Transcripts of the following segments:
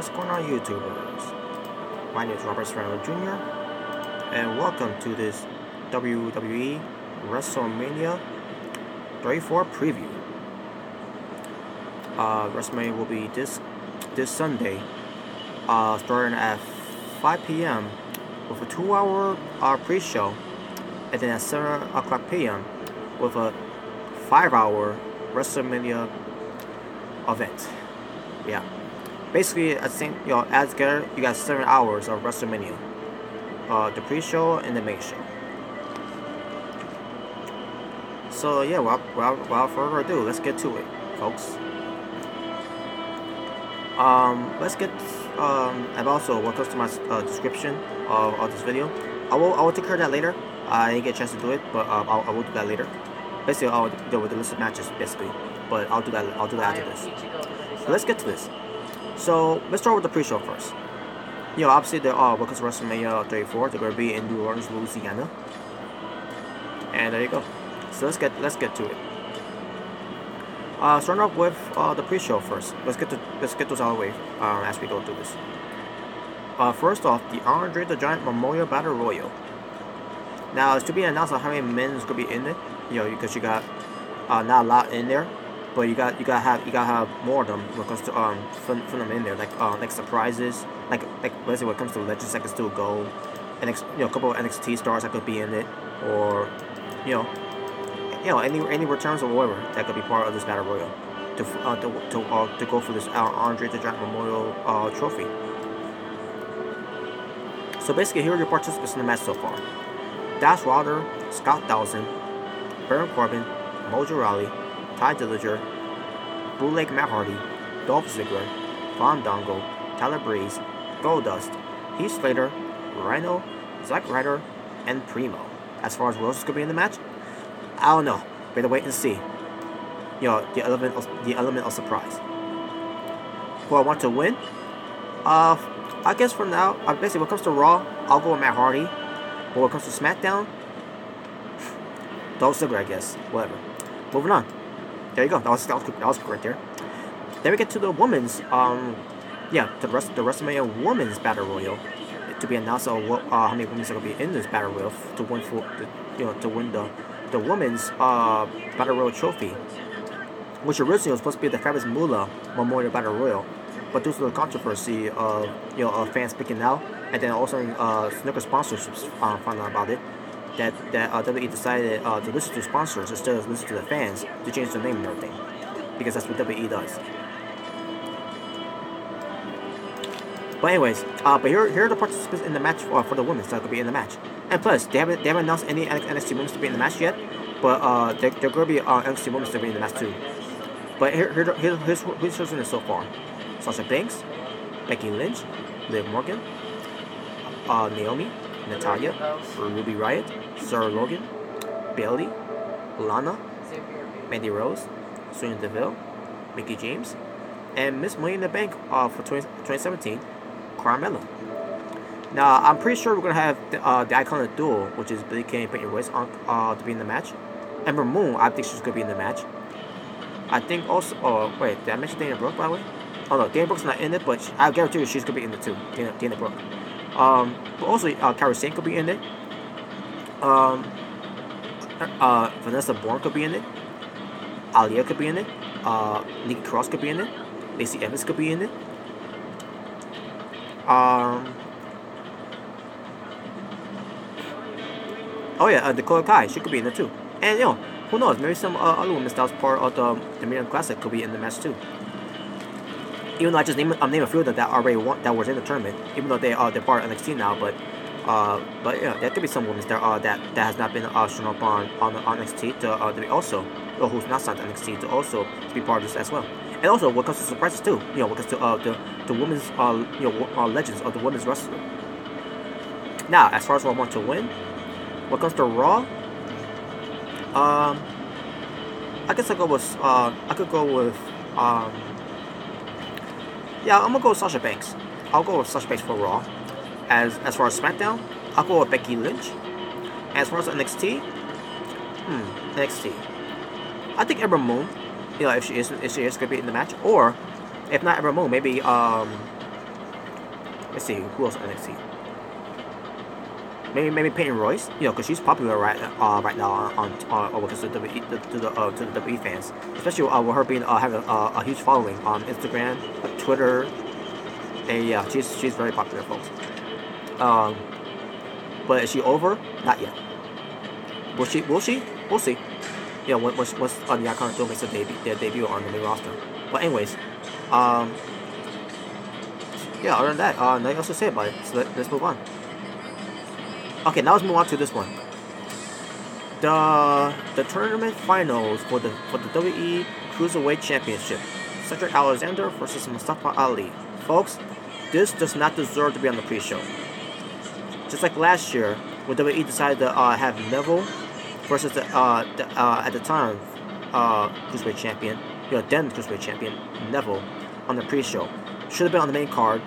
What's going on, YouTubers? My name is Robert Serrano Jr. and welcome to this WWE Wrestlemania 34 preview. Wrestlemania will be this Sunday, starting at 5 p.m. with a 2-hour pre-show, and then at 7 o'clock p.m. with a 5-hour WrestleMania event. Yeah, basically, I think as together you got 7 hours of WrestleMania, the pre-show and the main show. So yeah, without further ado, let's get to it, folks. Let's get and also what comes to my description of this video. I will take care of that later. I didn't get a chance to do it, but I will do that later. Basically, I'll deal with the list of matches, basically. But I'll do that after this. So let's get to this. So let's start with the pre-show first. Obviously they're welcome to WrestleMania 34. They're gonna be in New Orleans, Louisiana. And there you go. So let's get to it. Starting off with the pre-show first. Let's get those out of the way as we go through this. First off, the André the Giant Memorial Battle Royal. Now it's to be announced on how many men is gonna be in it. Because you got not a lot in there, but you gotta have more of them when it comes to from them in there, like surprises, like let's say when it comes to legends that can still go, and a couple of NXT stars that could be in it, or any returns or whatever that could be part of this battle royal to go for this André the Giant Memorial trophy. So basically, here are your participants in the match so far: Dash Wilder, Scott Dawson, Baron Corbin, Mojo Rawley, Ty Dillinger, Bootleg Matt Hardy, Dolph Ziggler, Fandango, Tyler Breeze, Goldust, Heath Slater, Rhino, Zack Ryder, and Primo. As far as who else is going to be in the match, I don't know. Better wait and see. The element of surprise. Who I want to win? I guess for now, basically when it comes to Raw, I'll go with Matt Hardy. But when it comes to SmackDown, Dolph Ziggler, I guess. Whatever. Moving on. There you go. That was quick right there. Then we get to the women's, to the WrestleMania Women's Battle Royal, to be announced how many women are going to be in this Battle Royal to win the Women's Battle Royal trophy, which originally was supposed to be the Fabulous Moolah Memorial Battle Royal, but due to the controversy of fans picking out, and then also snooker sponsorships found out about it, that WWE decided to listen to sponsors instead of listen to the fans to change the name and everything, because that's what WWE does. But anyways, here are the participants in the match for the women that could be in the match. And plus, they haven't announced any NXT women to be in the match yet, but they're going to be NXT women to be in the match too. But here's who's chosen so far: Sasha Banks, Becky Lynch, Liv Morgan, Naomi, Natalya, Ruby Riott, Sarah Logan, Bayley, Lana, Mandy Rose, Sonya Deville, Mickie James, and Miss Money in the Bank for 2017, Carmella. Now, I'm pretty sure we're going to have the Iconic Duel, which is Billie Kay and Peyton Royce, to be in the match. Ember Moon, I think she's going to be in the match. I think also... Oh, wait, did I mention Dana Brooke, by the way? Oh, no, Dana Brooke's not in it, but I guarantee you she's going to be in it too, Dana Brooke. But also, Kairi Sane could be in it. Vanessa Bourne could be in it. Aliyah could be in it. Nikki Cross could be in it. Lacey Evans could be in it. Oh yeah, Dakota Kai, she could be in it too. And who knows? Maybe some other women that was part of the Miriam Classic could be in the match too. Even though I just named a few of them that already that was in the tournament, even though they're part of NXT now, but there could be some women that has not been shown up on NXT to be also, or who's not signed to NXT to also be part of this as well. And also, what comes to surprises too, what comes to the women's legends of the women's wrestling. Now, as far as what I want to win, what comes to Raw, I guess I could go with I'm gonna go with Sasha Banks. I'll go with Sasha Banks for Raw. As far as SmackDown, I'll go with Becky Lynch. As far as NXT, I think Ember Moon. If she is gonna be in the match, or if not Ember Moon, maybe Let's see who else on NXT. Maybe Peyton Royce, you know, because she's popular right now on because of the WWE fans, especially with her being having a huge following on Instagram, Twitter, and yeah, she's very popular, folks. But is she over? Not yet. Will she? We'll see. Yeah, once the Iconic Duo makes their debut on the main roster. But anyways, yeah. Other than that, nothing else to say about it. So let's move on. Okay, now let's move on to this one. The tournament finals for the WWE Cruiserweight Championship. Cedric Alexander versus Mustafa Ali. Folks, this does not deserve to be on the pre-show. Just like last year, when WWE decided to have Neville versus the at the time Cruiserweight Champion, you know, then Cruiserweight Champion Neville on the pre-show. Should have been on the main card,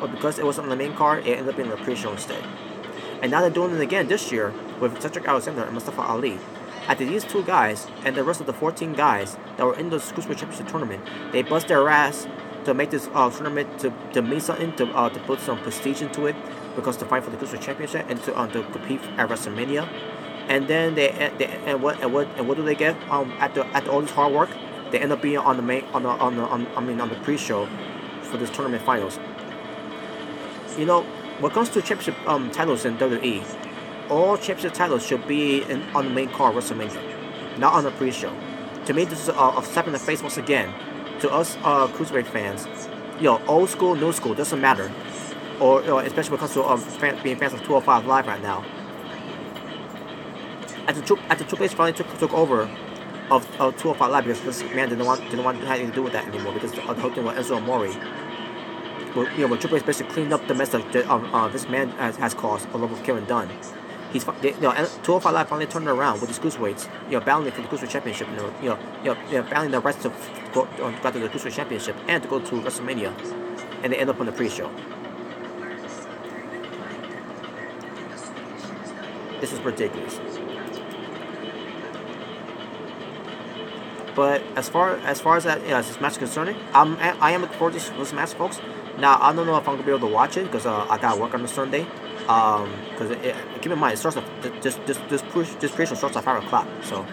but because it wasn't on the main card, it ended up being on the pre-show instead. And now they're doing it again this year with Cedric Alexander and Mustafa Ali. After these two guys and the rest of the 14 guys that were in the Cruiserweight Championship tournament, they bust their ass to make this tournament to mean something, to put some prestige into it, because to fight for the Cruiserweight Championship and to compete at WrestleMania. And then what do they get after all this hard work? They end up being on the pre-show for this tournament finals. You know, when it comes to championship titles in WWE, all championship titles should be on the main card WrestleMania, not on the pre-show. To me, this is a step in the face once again to us Cruiserweight fans. You know, old school, new school, doesn't matter. Or especially when it comes to being fans of 205 Live right now. After Triple H finally took over of 205 Live, because this man didn't want to have anything to do with that anymore, because the whole thing with Enzo Amore. When Triple H basically cleaned up the mess that this man has caused along with Kevin Dunn. 205 Live finally turned it around with these cruiserweights, battling for the Cruiserweight Championship, battling the rights to go to the Cruiserweight Championship and to go to WrestleMania, and they end up on the pre-show. This is ridiculous. But as far as that this match is concerning, I am looking forward to this match, folks. Now I don't know if I'm gonna be able to watch it because I gotta work on the Sunday. Because keep in mind, it starts off, this pre-show starts at 5 o'clock. So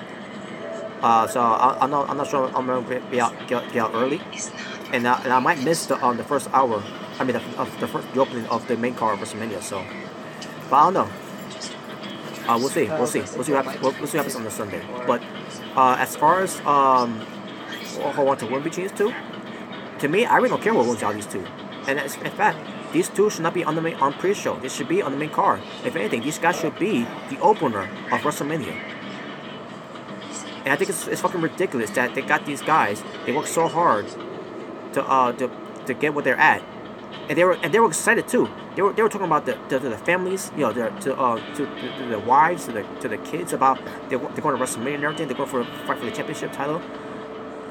I'm not sure I'm gonna get out early, and I might miss the first hour. I mean the opening of the main card of WrestleMania. So, but I don't know. We'll see what happens on the Sunday. But as far as who I want to win between these two, to me, I really don't care what wins out these two. And in fact, these two should not be on pre-show. They should be on the main card. If anything, these guys should be the opener of WrestleMania. And I think it's fucking ridiculous that they got these guys. They worked so hard to get where they're at, and they were excited too. They were talking about the families, to the wives, to the kids, about they're going to WrestleMania and everything. They're going for fight for the championship title,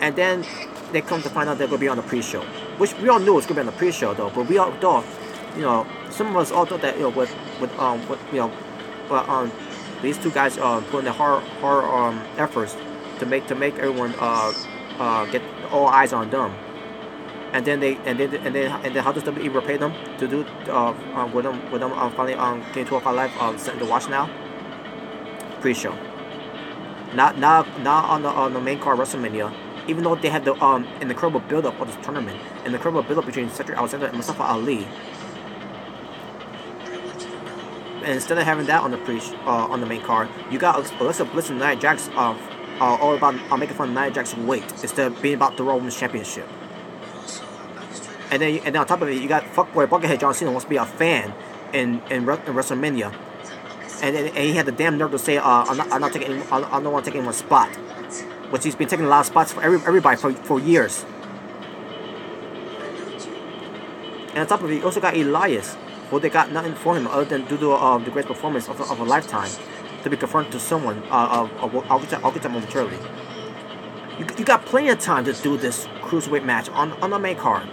and then they come to find out they're going to be on the pre-show, which we all knew it was going to be on the pre-show though. But we all thought, some of us all thought that these two guys putting their hard efforts to make everyone get all eyes on them. And then how does WWE repay them to do with them finally getting 205 Live set to watch now? Pre-show. Not on the main card WrestleMania. Even though they had the an incredible build-up of this tournament, an incredible build-up between Cedric Alexander and Mustafa Ali. And instead of having that on the main card, you got Alexa Bliss and Nia Jax all about making fun of Nia Jax's weight instead of being about the Raw Women's Championship. And then on top of it, you got fuckboy Buckethead John Cena wants to be a fan in WrestleMania, and he had the damn nerve to say, I don't want to take anyone's spot, which he's been taking a lot of spots for everybody for years. And on top of it, you also got Elias, who they got nothing for him other than due to the great performance of a lifetime to be confronted to someone. I'll get that momentarily. You got plenty of time to do this cruiserweight match on the main card.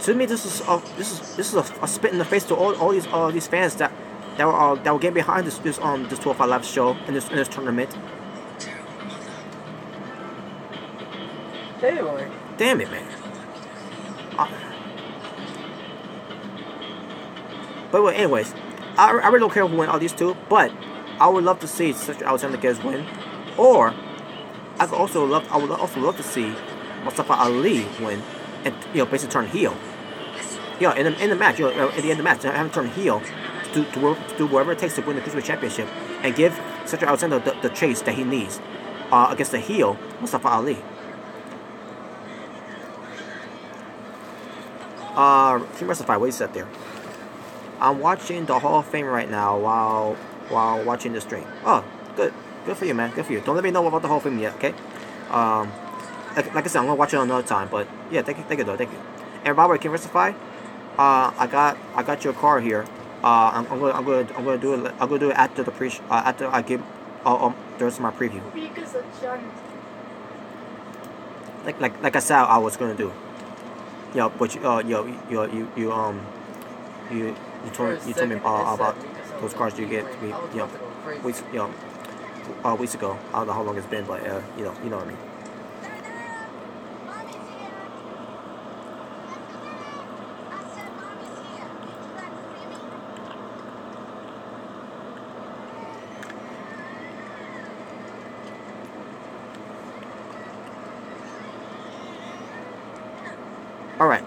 To me, this is a spit in the face to all these fans that were getting behind this 205 Live show in this tournament. Damn it, man. But well, anyways, I really don't care who win all these two, but I would love to see Cedric Alexander get his win, or I would also love to see Mustafa Ali win, and basically turn heel. In the match, at the end of the match, have him turn heel to do whatever it takes to win the Cruiserweight Championship, and give Cedric Alexander the chase that he needs against the heel Mustafa Ali. Team Wrestling, what you said there? I'm watching the Hall of Fame right now while watching the stream. Oh, good for you, man. Good for you. Don't let me know about the Hall of Fame yet, okay? Like I said, I'm gonna watch it another time. But yeah, thank you though, thank you. And by the way, Team Wrestling, I got your card here. I'm gonna do it after the after I give the rest of my preview. Like I said I was gonna do. But you told me about those cards you get me weeks ago. I don't know how long it's been, but you know what I mean. Alright.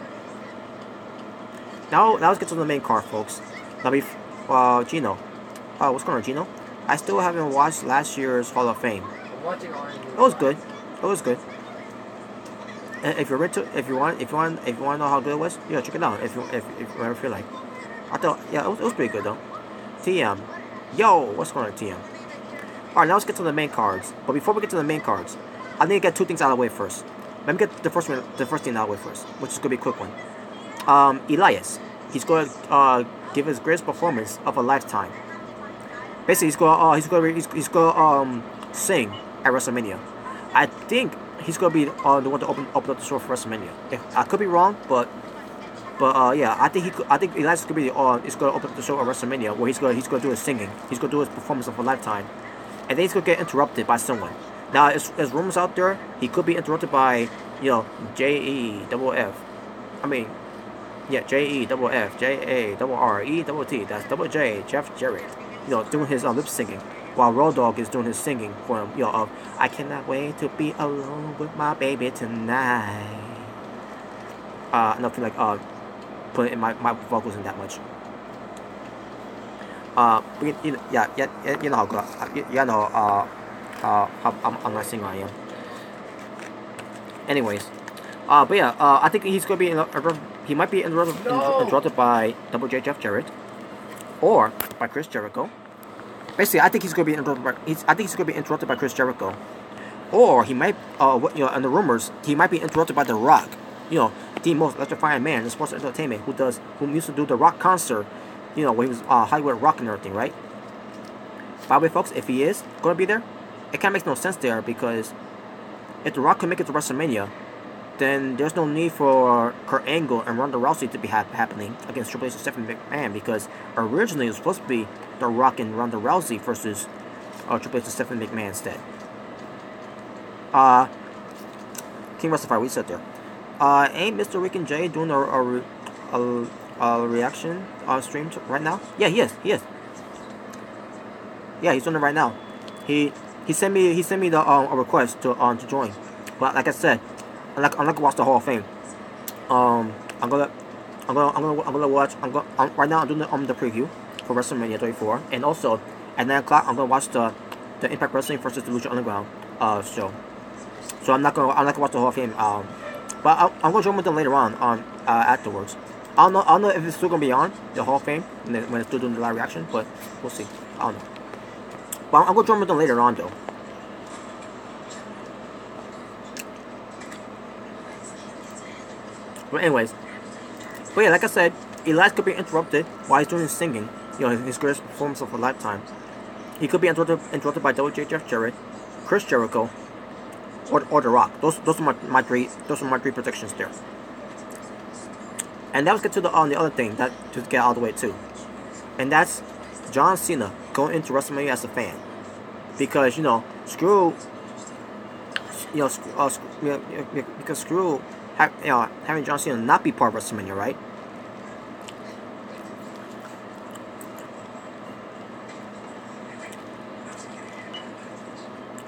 Now let's get to the main card, folks. Now, Gino. What's going on, Gino? I still haven't watched last year's Hall of Fame. I'm watching Orange. It was good. It was good. And if you want to know how good it was, check it out. If you ever feel like. I thought, it was pretty good though. TM. Yo, what's going on, TM? Alright, now let's get to the main cards. But before we get to the main cards, I need to get two things out of the way first. Let me get the first thing out of the way first, which is gonna be a quick one. Elias, he's gonna give his greatest performance of a lifetime. Basically, he's gonna sing at WrestleMania. I think he's gonna be the one to open up the show for WrestleMania. I could be wrong, but yeah, I think Elias is gonna be is gonna open up the show at WrestleMania, where he's gonna do his singing. He's gonna do his performance of a lifetime, and then he's gonna get interrupted by someone. Now, there's rumors out there he could be interrupted by, J-E-F-F. I mean, yeah, J-E-F-F, J-A-R-R-E-T. That's Double J, Jeff Jarrett. Doing his lip singing, while Road Dogg is doing his singing for him. Of I cannot wait to be alone with my baby tonight. I don't feel like putting in my vocals in that much. You know how good. I'm not singer I am. Anyways, but yeah, I think he's gonna be he might be interrupted by Double J Jeff Jarrett, or by Chris Jericho. Basically, I think he's gonna be interrupted by Chris Jericho, or he might and the rumors he might be interrupted by The Rock. The most electrifying man in sports entertainment, who used to do the Rock concert, when he was Hollywood Rock and everything, right? By the way, folks, if he is gonna be there, it kind of makes no sense there, because if The Rock can make it to WrestleMania, then there's no need for Kurt Angle and Ronda Rousey to be happening against Triple H and Stephanie McMahon, because originally it was supposed to be The Rock and Ronda Rousey versus Triple H and Stephanie McMahon instead. King Wrestling, we said there. Ain't Mr. Rick and Jay doing a reaction stream right now? Yeah, he is. Yeah, he's doing it right now. He sent me the a request to join, but like I said, I'm not gonna watch the Hall of Fame. I'm gonna watch. Right now I'm doing the preview for WrestleMania 34, and also at 9 o'clock I'm gonna watch the Impact Wrestling versus the Lucha Underground show. So I'm not gonna watch the Hall of Fame. But I'm gonna join with them later on afterwards. I don't know if it's still gonna be on the Hall of Fame when it's still doing the live reaction, but we'll see. I don't know. But I'm gonna join with them later on though. But anyways, yeah, like I said, Elias could be interrupted while he's doing his singing. His greatest performance of a lifetime. He could be interrupted by Double J Jeff Jarrett, Chris Jericho, or The Rock. Those are my three predictions there. And now let's get to the other thing that to get out of the way too, and that's John Cena going into WrestleMania as a fan, because screw having John Cena not be part of WrestleMania, right?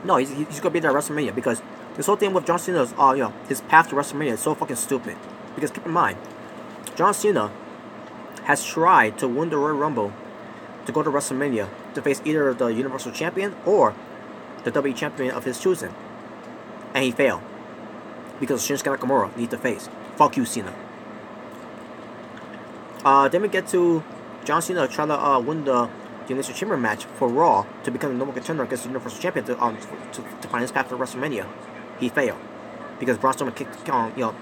No, he's gonna be there at WrestleMania because this whole thing with John Cena's his path to WrestleMania is so fucking stupid. Because keep in mind, John Cena has tried to win the Royal Rumble to go to WrestleMania to face either the Universal Champion or the WWE Champion of his choosing, and he failed because Shinsuke Nakamura needs to face. Fuck you, Cena. Then we get to John Cena trying to win the Universal Chamber match for Raw to become the number contender against the Universal Champion to find his path to WrestleMania. He failed because Braun Strowman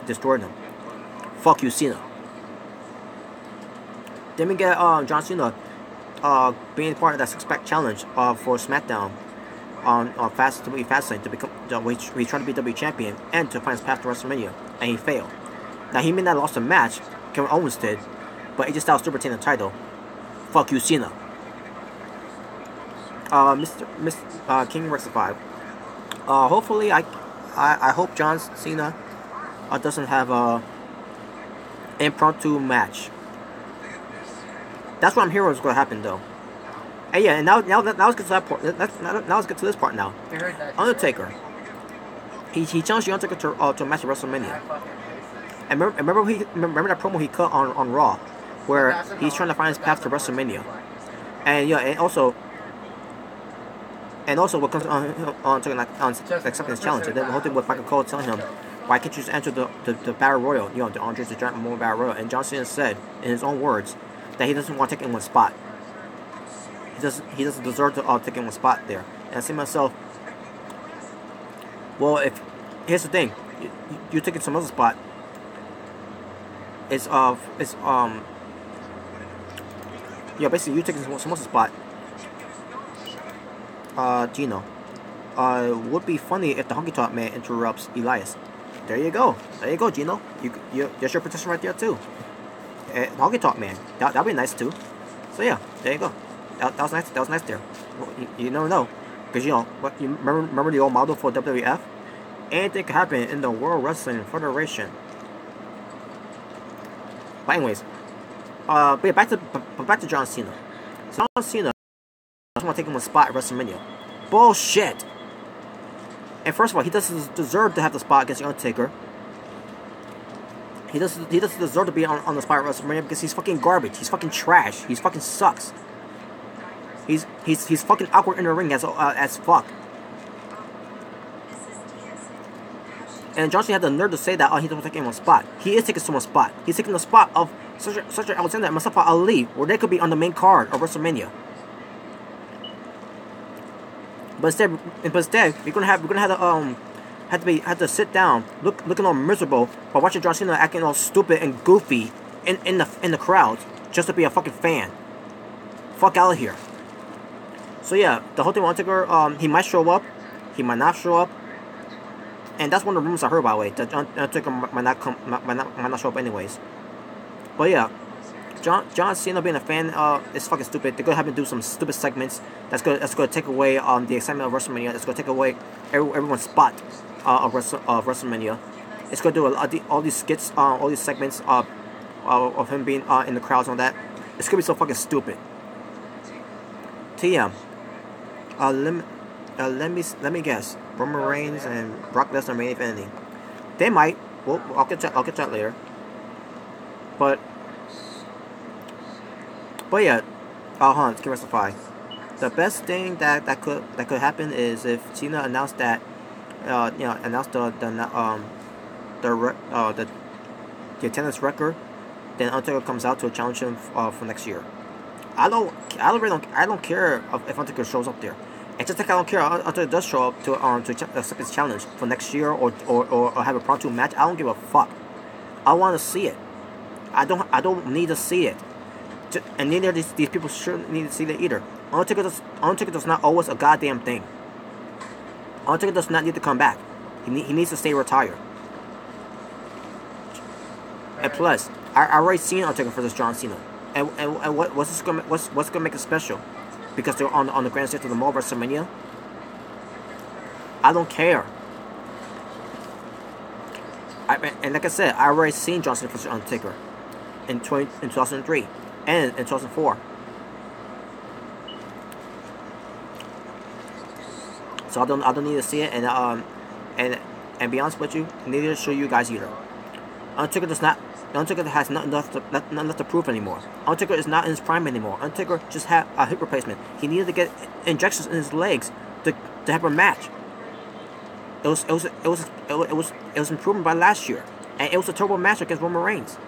destroyed him. Fuck you, Cena. Then we get John Cena being part of that six-pack challenge for SmackDown on Fastlane to become he's trying to be WWE Champion and to find his path to WrestleMania, and he failed. Now he may not have lost a match, Kevin Owens did, but AJ Styles still retained the title. Fuck you, Cena. King Rectified. Hopefully, I hope John Cena doesn't have a impromptu match. That's what I'm hearing is going to happen, though. And yeah, and now let's get to that part. Now let's get to this part now. Undertaker. He challenged the Undertaker to a match at WrestleMania. And remember that promo he cut on Raw, where he's trying to find his path to WrestleMania. And yeah, and also what comes on accepting his challenge, and then the whole thing with Michael Cole telling him, why can't you just enter the Battle Royal, the Andre the Giant Memorial Battle Royal? And John Cena said, in his own words, that he doesn't want to take anyone's spot. He doesn't deserve to take anyone's spot there. And I say to myself, well, here's the thing, you're taking some other spot. Basically you taking some other spot. Gino. Would be funny if the Honky Tonk Man interrupts Elias. There you go, Gino. There's your petition right there too. Honky Tonk Man. That'd be nice too. So yeah, there you go. That was nice. That was nice there. Well, you never know, because you remember the old model for WWF. Anything can happen in the World Wrestling Federation. But anyways, but yeah, back to John Cena. John Cena doesn't want to take him a spot at WrestleMania. Bullshit. And first of all, he doesn't deserve to have the spot against the Undertaker. He doesn't deserve to be on the spot at WrestleMania because he's fucking garbage. He's fucking trash. He's fucking sucks. He's fucking awkward in the ring as fuck. And John Cena had the nerve to say that he doesn't take anyone's spot. He is taking someone's spot. He's taking the spot of Cedric Alexander and Mustafa Ali, where they could be on the main card of WrestleMania. But instead, we're gonna have to sit down, looking all miserable while watching John Cena acting all stupid and goofy in the crowd just to be a fucking fan. Fuck out of here. So yeah, the whole thing with Undertaker, he might show up, he might not show up, and that's one of the rumors I heard, by the way, that Undertaker might not show up anyways. But yeah, John Cena being a fan is fucking stupid. They're gonna have him do some stupid segments that's gonna take away the excitement of WrestleMania. It's gonna take away everyone's spot of WrestleMania. It's gonna do all these skits, all these segments of him being in the crowds and all that. It's gonna be so fucking stupid. TM. Let me guess. Roman Reigns and Brock Lesnar main eventing. They might. Well, I'll get that later. But yeah, to rectify. The best thing that could happen is if Cena announced that, announced the attendance record, then Undertaker comes out to challenge him for next year. I don't care if Undertaker shows up there. It's just like I don't care if Undertaker does show up to accept his challenge for next year or have a impromptu match. I don't give a fuck. I want to see it. I don't need to see it. And neither these people shouldn't need to see it either. Undertaker does not owe us a goddamn thing. Undertaker does not need to come back. He needs to stay retired. And plus, I already seen Undertaker versus John Cena. And what's gonna make it special? Because they're on the grand stage of the Mall of WrestleMania? I don't care. And like I said, I already seen John Cena versus Undertaker in 2003 and in 2004. So I don't need to see it, and be honest with you, neither should you guys either. Undertaker does not. Undertaker has nothing left to prove anymore. Undertaker is not in his prime anymore. Undertaker just had a hip replacement. He needed to get injections in his legs to have a match. It was improvement by last year, and it was a terrible match against Roman Reigns.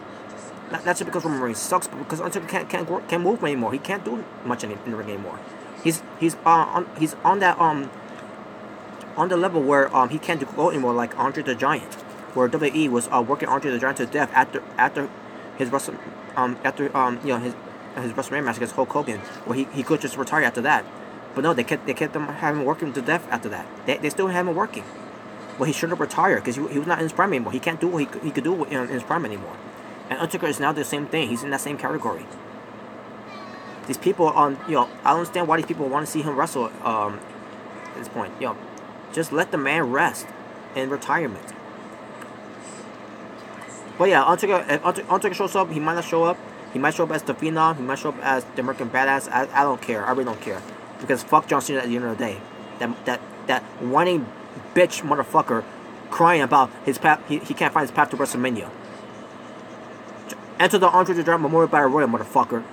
Not just because Roman Reigns sucks, but because Undertaker can't move anymore. He can't do much in the ring anymore. He's on that on the level where he can't go anymore, like Andre the Giant, where WWE was working Andre the Giant to death after his his WrestleMania match against Hulk Hogan, where he could just retire after that. But no, they kept them having working to death after that. They still have him working. Well, he should have retired because he was not in his prime anymore. He can't do what he could do in his prime anymore. And Undertaker is now the same thing. He's in that same category. These people I don't understand why these people want to see him wrestle at this point. Just let the man rest in retirement. But yeah, if Undertaker shows up, he might not show up. He might show up as the Phenom. He might show up as the American Badass. I don't care. I really don't care. Because fuck John Cena at the end of the day. That whining bitch motherfucker crying about his path. He can't find his path to WrestleMania. Enter the Andre the Giant Memorial Battle Royal, motherfucker.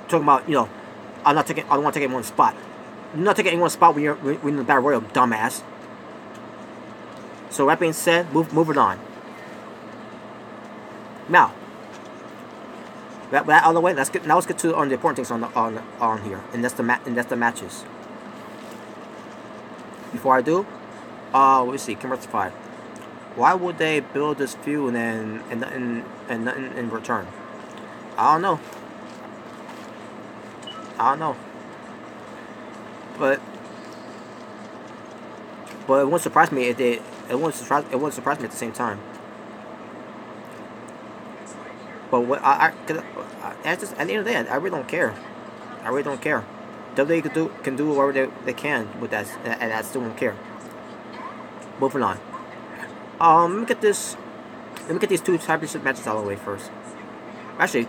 Talking about, I don't want to take anyone's spot. You're not taking anyone's spot when you're in the Battle Royal, dumbass. So that being said, move it on. Now, that out of the way. Let's get to the important things on here, and that's the matches. Before I do, let's see, Kim 5. Why would they build this feud and nothing in return? I don't know. But it wouldn't surprise me if they. It wouldn't surprise me at the same time. But what at the end of the day, I really don't care. WWE can do whatever they can with that, and I still don't care. Moving on. Let me get these two championship matches out of the way first. Actually,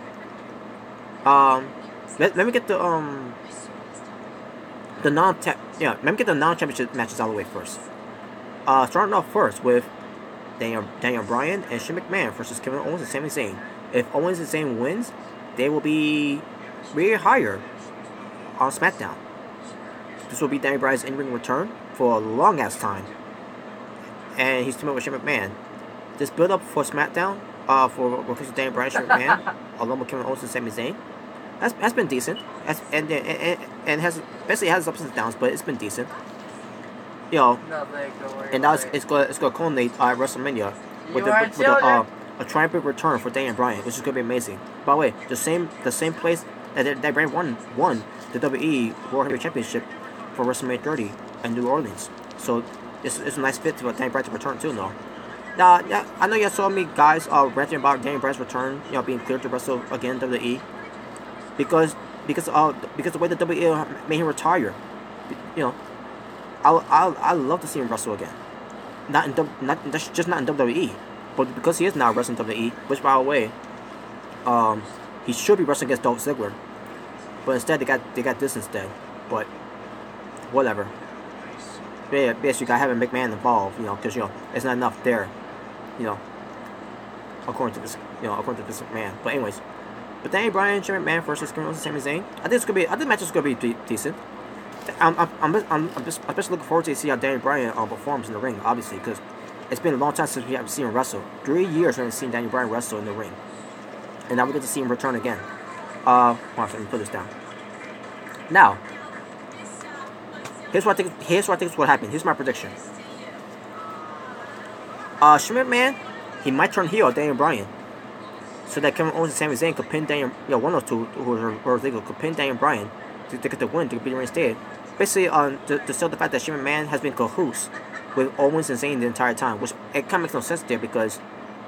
let me get the non-championship matches out of the way first. Starting off first with Daniel Bryan and Shane McMahon versus Kevin Owens and Sami Zayn. If Owens and Zayn wins, they will be rehired on SmackDown. This will be Daniel Bryan's in-ring return for a long-ass time. And he's teaming with Shane McMahon. This build-up for SmackDown, for Daniel Bryan and Shane McMahon, along with Kevin Owens and Sami Zayn, has been decent. And has basically has ups and downs, but it's been decent. And now it's going to culminate at WrestleMania with a triumphant return for Daniel Bryan, which is going to be amazing. By the way, the same place that Bryan won the WWE World Heavyweight Championship for WrestleMania 30 in New Orleans. So it's a nice fit for Daniel Bryan to return too, though. Now, yeah, I know you saw me guys ranting about Daniel Bryan's return, being cleared to wrestle again in WWE, because the way the WWE made him retire. I love to see him wrestle again. Not in WWE, but because he is now wrestling WWE, which by the way, he should be wrestling against Dolph Ziggler, but instead they got this instead. But whatever. Yeah, basically, got having McMahon involved, because it's not enough there, according to this McMahon. But anyways, but Daniel Bryan, Shane McMahon versus Kevin Owens and Sami Zayn. I think the match is gonna be decent. I'm especially looking forward to see how Daniel Bryan performs in the ring, obviously, because it's been a long time since we haven't seen him wrestle. 3 years we haven't seen Daniel Bryan wrestle in the ring, and now we get to see him return again. Let me put this down. Now, here's what I think is what happened. Here's my prediction. Shane McMahon, he might turn heel on Daniel Bryan, so that Kevin Owens and Sami Zayn could pin Daniel. One of those two who are legal could pin Daniel Bryan to get the win, to be reinstated. Basically, to sell the fact that Shane McMahon has been cahoots with Owens and Zayn the entire time, which it kind of makes no sense there because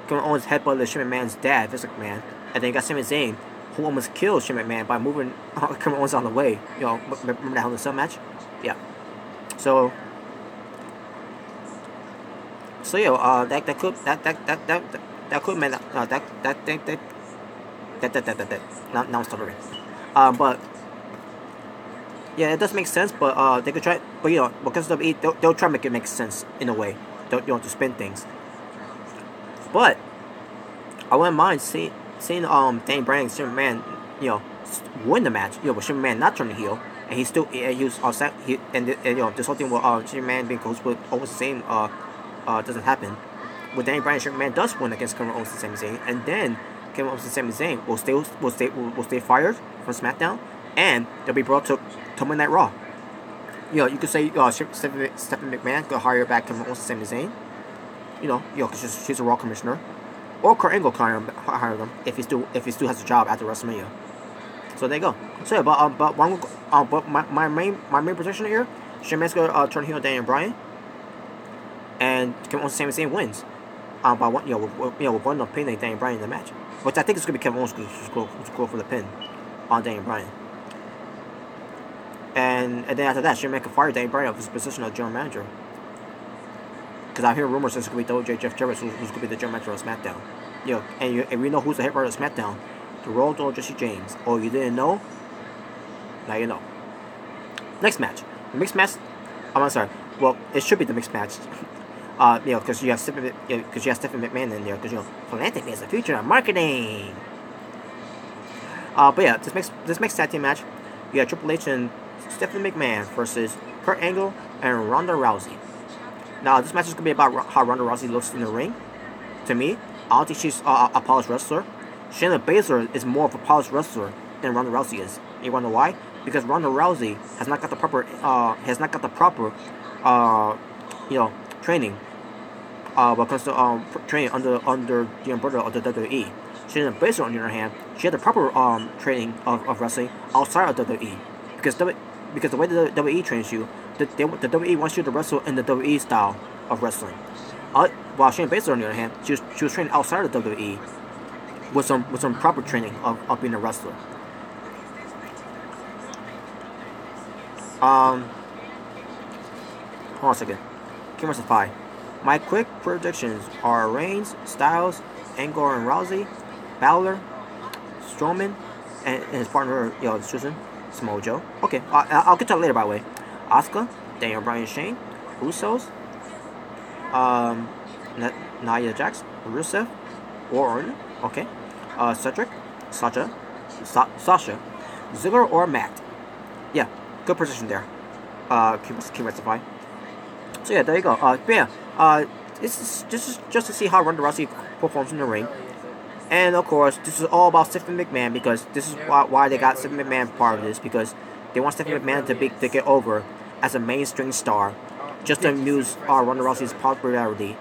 Kevin Owens headbutted Shane McMahon's dad, Vince McMahon, and then you got Sami Zayn, who almost killed Shane McMahon by moving Kevin Owens on the way. Remember that Hell in a Cell match? Yeah. So yeah, that could mean now I'm stuttering. But Yeah, it does make sense, but they could try. But you know, because of WWE, they'll try to make it make sense in a way. They'll, you know, to spin things. But I wouldn't mind seeing Daniel Bryan and Superman, you know, win the match. You know, with Superman not turning heel, and he still he was and you know, this whole thing with Superman being close with Owens the same doesn't happen. With Daniel Bryan, Superman does win against Kevin Owens and Sami Zayn, and then Kevin Owens and Sami Zayn will stay fired from SmackDown, and they'll be brought to Monday Night Raw. You know, you could say Stephanie McMahon could hire back Kevin Owens and Sami Zayn. You know, because she's a Raw commissioner, or Kurt Angle can hire them if he still has a job after WrestleMania. So there you go. So yeah, but my main position here, Sheamus gonna turn heel Daniel Bryan, and Kevin Owens and Sami Zayn wins. By one, with one of pinning Daniel Bryan in the match, which I think is gonna be Kevin Owens who's go for the pin on Daniel Bryan. And then after that, Sheamus can fire Daniel Bryan of his position as general manager. Because I hear rumors it's going to be Jeff Jarrett who's going to be the general manager of SmackDown. You know, and we know who's the head writer of SmackDown. The Roode or Jesse James. Oh, you didn't know? Now you know. Next match. The mixed match. I'm sorry. Well, it should be the mixed match. You know, because you have Stephanie McMahon in there. Because, you know, philanthropy is the future of marketing. But yeah, this mixed tag team match, you got Triple H and Stephanie McMahon versus Kurt Angle and Ronda Rousey. Now, this match is going to be about how Ronda Rousey looks in the ring. To me, I don't think she's a polished wrestler. Shayna Baszler is more of a polished wrestler than Ronda Rousey is. You want to know why? Because Ronda Rousey has not got the proper you know, training. When it comes to training under the umbrella of the WWE. Shayna Baszler, on the other hand, she had the proper training of wrestling outside of WWE. Because the way the WWE trains you, the WWE wants you to wrestle in the WWE style of wrestling. While Shayna Baszler, on the other hand, she was trained outside of WWE with some proper training of being a wrestler. Hold on a second. Camera Supply. My quick predictions are Reigns, Styles, Angle and Rousey, Bálor, Strowman, and his partner, you know, Susan, Samoa Joe. Okay, I'll get to that later, by the way. Asuka, Daniel Bryan, Shane, Usos, Nia Jax, Rusev, Orton, okay, Cedric, Sasha, Ziggler or Matt. Yeah, good position there. Can rectify. So yeah, there you go. But yeah, this is just to see how Ronda Rousey performs in the ring. And of course, this is all about Stephanie McMahon, because this is why they got Stephanie McMahon part of this, because they want Stephanie McMahon to get over as a mainstream star, just to amuse Ronda Rousey's popularity.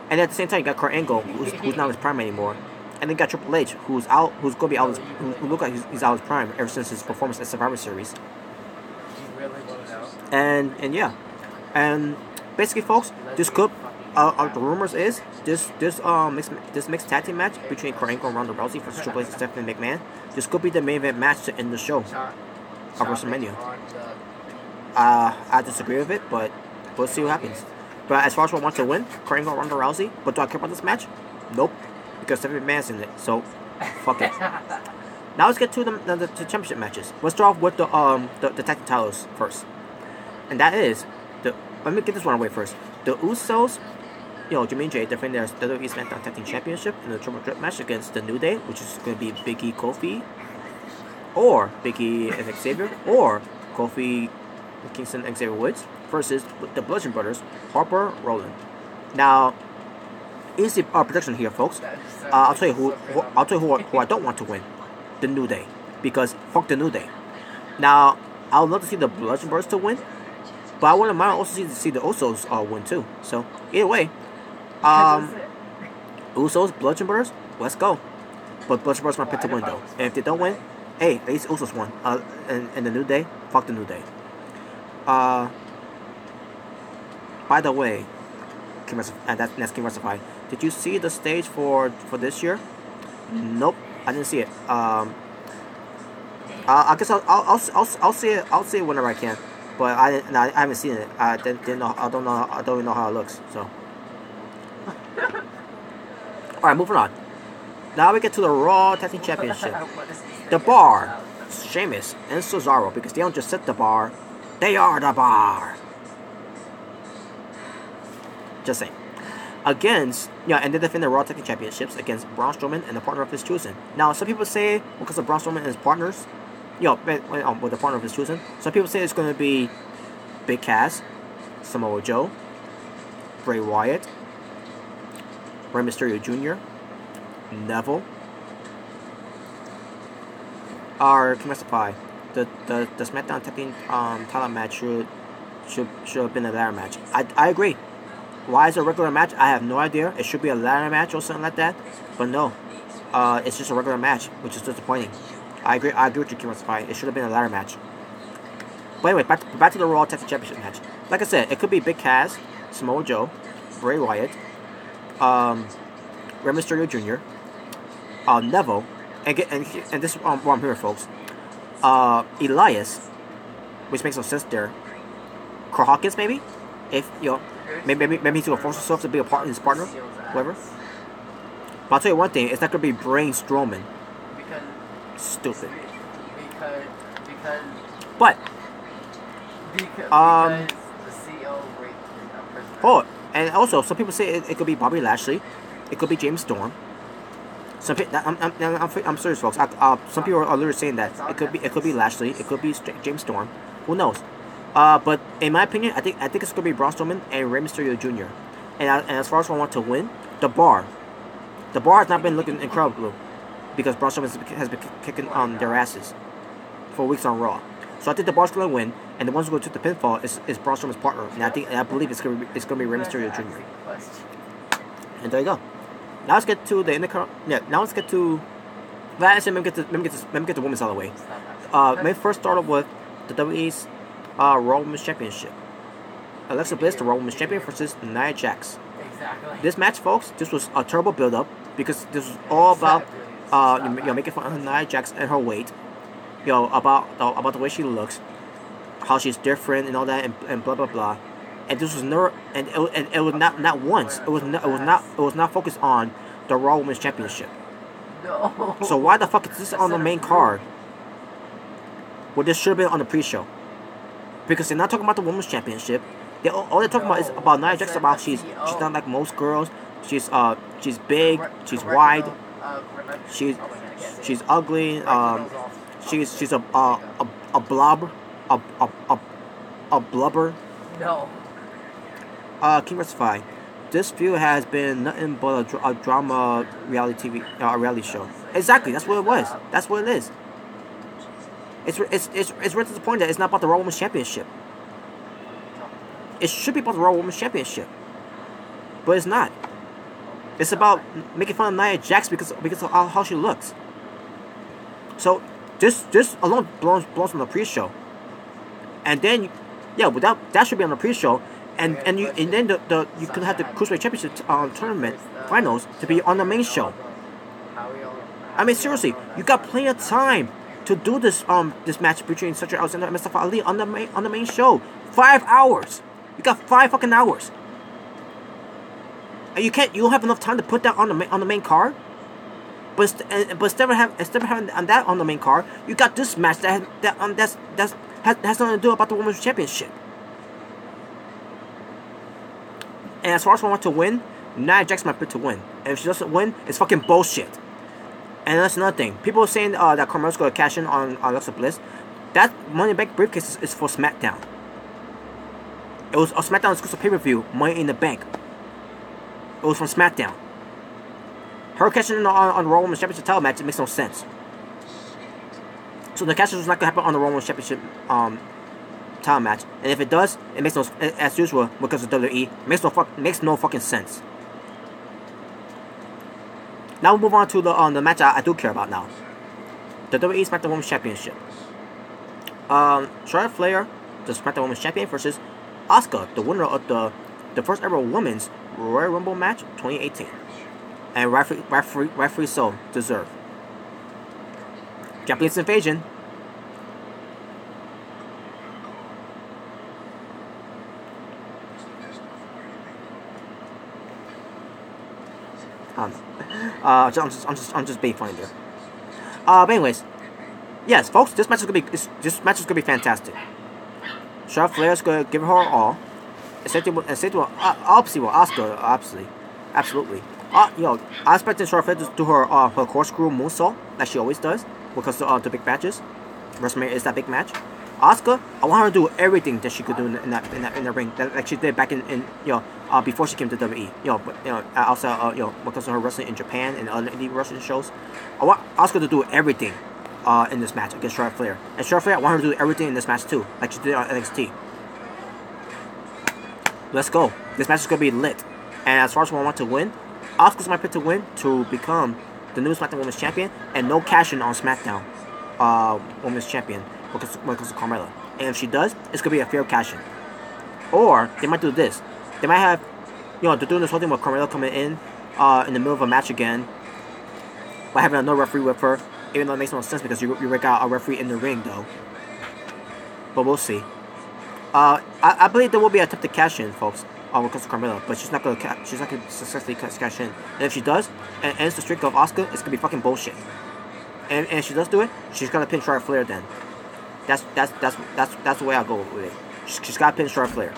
And at the same time, you got Kurt Angle, who's not in his prime anymore, and then you got Triple H, who's gonna be out, who look like he's out of his prime ever since his performance at Survivor Series. And yeah, and basically, folks, this could. The rumors is this mixed tag team match between Kurt Angle and Ronda Rousey versus Triple H and Stephanie McMahon. This could be the main event match to end the show of WrestleMania. I disagree with it, but we'll see what happens. But as far as I want to win, Kurt Angle and Ronda Rousey, but do I care about this match? Nope, because Stephanie McMahon's in it, so fuck it. Now let's get to the championship matches. Let's start off with the tag team titles first, and that is let me get this one away first. The Usos, you know, Jimmy and Jay defend their WWE SmackDown Tag Team Championship in the Triple Threat match against the New Day, which is going to be Big E, Kofi, or Big E and Xavier, or Kofi, Kingston, and Xavier Woods versus the Bludgeon Brothers, Harper, Rollins. Now, easy prediction here, folks. I'll tell you who I don't want to win, the New Day, because fuck the New Day. Now, I would love to see the Bludgeon Brothers to win, but I wouldn't mind also see the Usos win too. So either way, Usos, Bludgeon Brothers, let's go. But Bludgeon Brothers might pick to win though, and if they don't win, hey, at least Usos won. And the New Day, fuck the New Day. By the way, that's King Rectify. Did you see the stage for this year? Nope, I didn't see it. I guess I'll see it. I'll see it whenever I can. But I haven't seen it. I don't even know how it looks. So, all right, moving on. Now we get to the Raw Tag Team Championship. The Bar, Sheamus and Cesaro, because they don't just set the bar, they are the bar. Just saying. Against, and they defend the Raw Tag Team Championships against Braun Strowman and the partner of his choosing. Now, some people say, because of Braun Strowman and his partners, with the partner of his choosing, some people say it's going to be Big Cass, Samoa Joe, Bray Wyatt, Rey Mysterio Jr., Neville, or can I specify, the SmackDown Tag Team title match should have been a ladder match. I agree. Why is it a regular match? I have no idea. It should be a ladder match or something like that. But no. It's just a regular match, which is disappointing. I agree with you, Kimura. It should have been a ladder match. But anyway, back to the Raw Tag Team Championship match. Like I said, it could be Big Cass, Samoa Joe, Bray Wyatt, Rey Mysterio Jr., Neville, and this is what I'm hearing, folks. Elias, which makes no sense there. Carl Hawkins, maybe? If, maybe he's going to force himself to be his partner, whatever. But I'll tell you one thing, it's not going to be Braun Strowman. Stupid. But the CEO and also some people say it could be Bobby Lashley, it could be James Storm. I'm serious, folks. Some people are literally saying that it could be Lashley, it could be James Storm. Who knows? But in my opinion, I think it's gonna be Braun Strowman and Rey Mysterio Jr. And as far as I want to win, the bar has not been looking incredible because Braun Strowman has been kicking their asses for weeks on Raw. So I think the bar's gonna win, and the ones who go to the pinfall is Braun Strowman's partner, and I believe it's gonna be Rey Mysterio Jr. And there you go. Now let's get to the intercom. Yeah, now let's get to. Well, actually, let me get the women's out of the way. Let me first start off with the WWE's Raw Women's Championship. Alexa Bliss, the Raw Women's Champion, versus Nia Jax. Exactly. This match, folks, this was a terrible build-up because this was all about making fun of Nia Jax and her weight, about the way she looks, how she's different and all that, and blah blah blah. And this was never, and it was not once. It was not focused on the Raw Women's Championship. No. So why the fuck is this on the main card? Well, this should have been on the pre-show. Because they're not talking about the Women's Championship. All they're talking about is about Nia Jax. About she's not like most girls. She's big. She's wide. She's ugly. She's a blob. A blubber. No. King Rectify. This feud has been nothing but a drama reality TV, a reality show. Exactly, that's what it was. That's what it is. It's really disappointing that it's not about the Raw Women's Championship. It should be about the Raw Women's Championship, but it's not. It's about making fun of Nia Jax because of how she looks. So this alone belongs on the pre-show, and then but that should be on the pre-show. And then you could have the Cruiserweight Championship tournament finals to be on the main show. I mean, seriously, you got plenty of time to do this match between Cedric and Mustafa Ali on the main show. 5 hours. You got 5 fucking hours. And you don't have enough time to put that on the main card. But instead of having that on the main card, you got this match that has nothing to do about the Women's Championship. And as far as I want to win, Nia Jax might pick to win. And if she doesn't win, it's fucking bullshit. And that's another thing. People are saying that Carmella's going to cash in on Alexa Bliss. That Money in the Bank briefcase is for SmackDown. It was a SmackDown exclusive pay-per-view, Money in the Bank. It was from SmackDown. Her cashing in on the Raw Women's Championship title match, it makes no sense. So the cash was not going to happen on the Raw Women's Championship title match, and if it does, it makes no, as usual, because of WWE, makes no fucking sense. Now we'll move on to the match I do care about now. The WWE SmackDown Women's Championship. Charlotte Flair, the SmackDown Women's Champion, versus Asuka, the winner of the first ever Women's Royal Rumble match 2018. And rightfully so, deserved. Japanese Invasion. I'm just being funny there. But anyways, yes, folks, this match is gonna be fantastic. Charlotte Flair is gonna give her all. And same thing with obviously with Asuka, obviously, absolutely. I expected Charlotte Flair to do her corkscrew moonsault like she always does because the big matches. WrestleMania is that big match. Asuka, I want her to do everything that she could do in the ring, like she did back in before she came to WWE. But also because of her wrestling in Japan and other indie wrestling shows. I want Asuka to do everything in this match against Charlotte Flair. And Charlotte Flair, I want her to do everything in this match too, like she did on NXT. Let's go. This match is gonna be lit. And as far as who I want to win, Asuka's my pick to win to become the new SmackDown Women's Champion and no cash-in on SmackDown Women's Champion because of Carmella. And if she does, it's gonna be a fair cash-in. Or they might do this. They might have, they're doing this whole thing with Carmella coming in the middle of a match again, by having another referee with her, even though it makes no sense because you break out a referee in the ring though. But we'll see. I believe there will be a attempt to cash in, folks, when it comes to Carmella, but she's not gonna successfully cash in. And if she does, and ends the streak of Asuka, it's gonna be fucking bullshit. And if she does do it, she's gonna pin Charlotte Flair then. That's the way I go with it. She's gotta pin Charlotte Flair.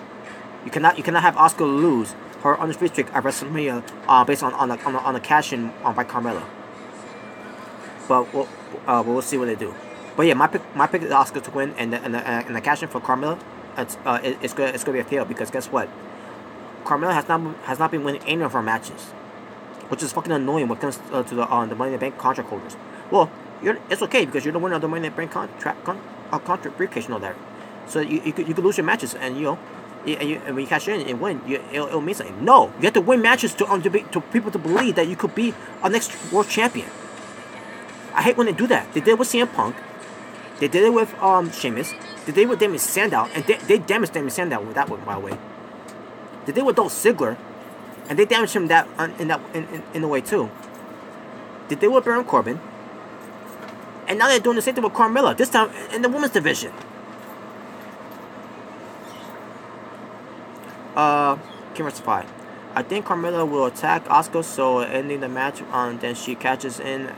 You cannot have Asuka lose her undefeated streak at WrestleMania based on a cash in by Carmella. But we'll see what they do. But yeah, my pick is Asuka to win, and the cash in for Carmella, it's gonna be a fail because guess what? Carmella has not been winning any of her matches, which is fucking annoying when it comes to the Money in the Bank contract holders. Well, it's okay because you're the winner of the Money in the Bank contract briefcase and all that. So you could lose your matches and and when you cash in and win, it'll mean something. No, you have to win matches to people to believe that you could be a next world champion. I hate when they do that. They did it with CM Punk. They did it with Sheamus. They did it with Damien Sandow, and they damaged Damien Sandow with that one, by the way. They did it with Dolph Ziggler, and they damaged him in the way too. They did it with Baron Corbin, and now they're doing the same thing with Carmella. This time in the women's division. Kimmersify. I think Carmella will attack Asuka, so ending the match then she catches in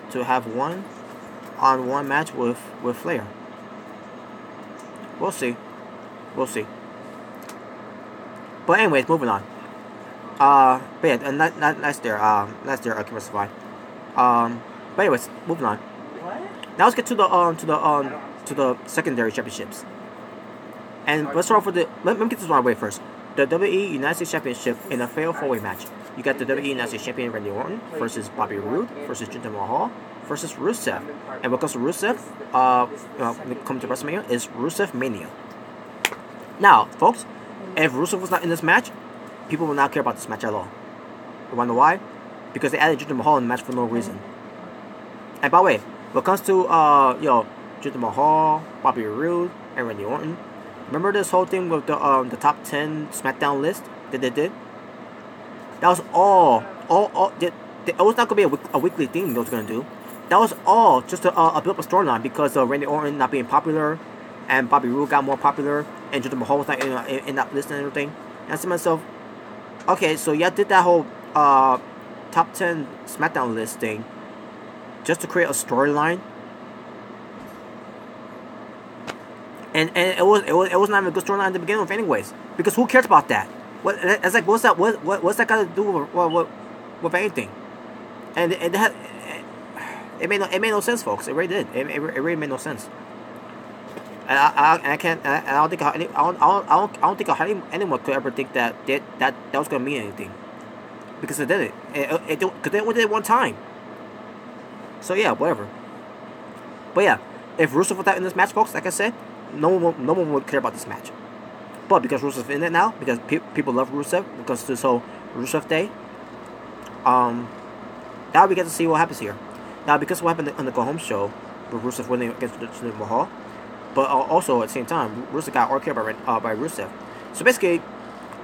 to have one match with Flair. We'll see. But anyways, moving on. But yeah, nice there. Kimmersify. But anyways, moving on. What? Now let's get to the secondary championships. And let's start off with let me get this one away first. The WWE United States Championship in a fatal 4-way match. You got the WWE United States Champion Randy Orton versus Bobby Roode versus Jinder Mahal versus Rusev. And what comes to Rusev, when it comes to WrestleMania, is Rusev Mania. Now, folks, if Rusev was not in this match, people will not care about this match at all. You wanna know why? Because they added Jinder Mahal in the match for no reason. And by the way, when it comes to Jinder Mahal, Bobby Roode, and Randy Orton, remember this whole thing with the top 10 SmackDown list that they did? That was all. It was not gonna be a weekly thing they was gonna do. That was all just to build up a storyline because of Randy Orton not being popular, and Bobby Roode got more popular, and Jinder Mahal was not in that list and everything. And I said to myself, okay, so yeah, did that whole top 10 SmackDown list thing just to create a storyline. And it was not even a good storyline to begin with, anyways. Because who cares about that? It's like what's that got to do with anything? And it made no sense, folks. It really did. It really made no sense. And I don't think anyone could ever think that was gonna mean anything, because it didn't. Because they only did it one time. So yeah, whatever. But yeah, if Rusev was not in this match, folks, like I said, no one would care about this match. But because Rusev's in it now, because people love Rusev, because this whole Rusev Day, now we get to see what happens here. Now, because what happened on the Go Home show, with Rusev winning against Jinder Mahal, but also at the same time, Rusev got RKO'd by Rusev. So basically,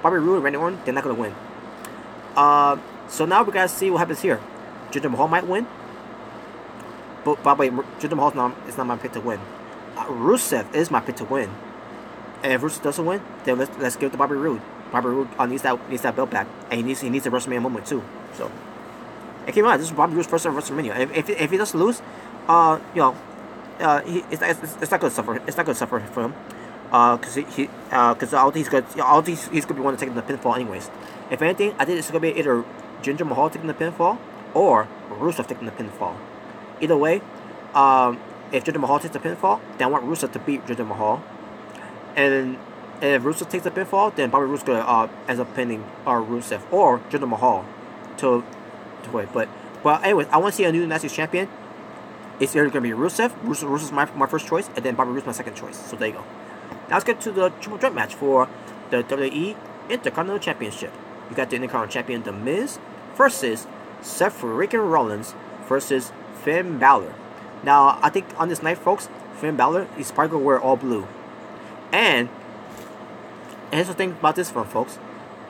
Bobby Roode and Randy Orton, they're not gonna win. So now we gotta see what happens here. Jinder Mahal might win, but by the way, Jinder Mahal is not my pick to win. Rusev is my pick to win. And if Rusev doesn't win, then let's give it to Bobby Roode. Bobby Roode needs that belt back, and he needs a WrestleMania moment too. So, and keep in mind, this is Bobby Roode's first ever WrestleMania. And if he doesn't lose, it's not gonna suffer. It's not gonna suffer for him. Because all these he's gonna be one to take the pinfall anyways. If anything, I think it's gonna be either Jinder Mahal taking the pinfall or Rusev taking the pinfall. Either way, if Jinder Mahal takes the pinfall, then I want Rusev to beat Jinder Mahal. And if Rusev takes the pinfall, then Bobby Roode ends up pinning Rusev or Jinder Mahal to win. But anyways, I want to see a new United States champion. It's either going to be Rusev. Rusev's my first choice, and then Bobby Roode's my second choice. So there you go. Now let's get to the triple threat match for the WWE Intercontinental Championship. You got the Intercontinental Champion, The Miz, versus Seth freaking Rollins versus Finn Bálor. Now, I think on this night, folks, Finn Bálor is probably going to wear all blue. And here's the thing about this one, folks.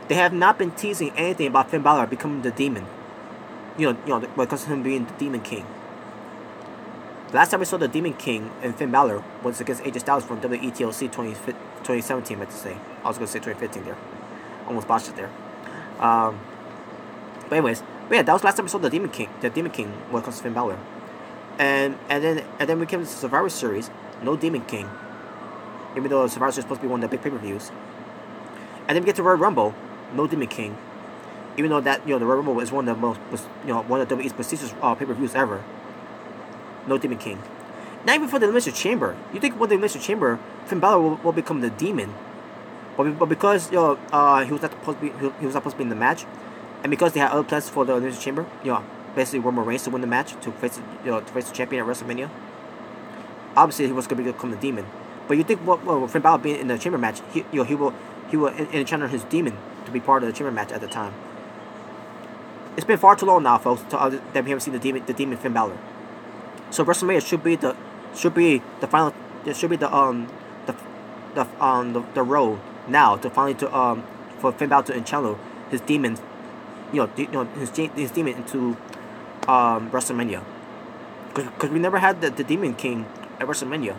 They have not been teasing anything about Finn Bálor becoming the Demon. You know, because of him being the Demon King. The last time we saw the Demon King and Finn Bálor was against AJ Styles from WWE TLC 2017, I meant to say. I was going to say 2015 there. Almost botched it there. But yeah, that was the last time we saw the Demon King when it comes to Finn Bálor. And then we came to the Survivor Series, no Demon King. Even though Survivor Series is supposed to be one of the big pay-per-views. And then we get to Royal Rumble, no Demon King. Even though that, the Royal Rumble is one of the most, one of WWE's prestigious pay-per-views ever. No Demon King. Not even for the Elimination Chamber. You think for the Elimination Chamber, Finn Bálor will become the Demon, but because he was not supposed to be in the match, and because they had other plans for the Elimination Chamber, basically Roman Reigns to win the match to face the champion at WrestleMania. Obviously, he was going to become the Demon. But you think Finn Bálor being in the Chamber match, he will enchant his Demon to be part of the Chamber match at the time. It's been far too long now, folks, that we haven't seen the Demon Finn Bálor. So WrestleMania should be the final. It should be the road now to finally for Finn Bálor to enchant his demon, his demon into WrestleMania. Because we never had the Demon King at WrestleMania.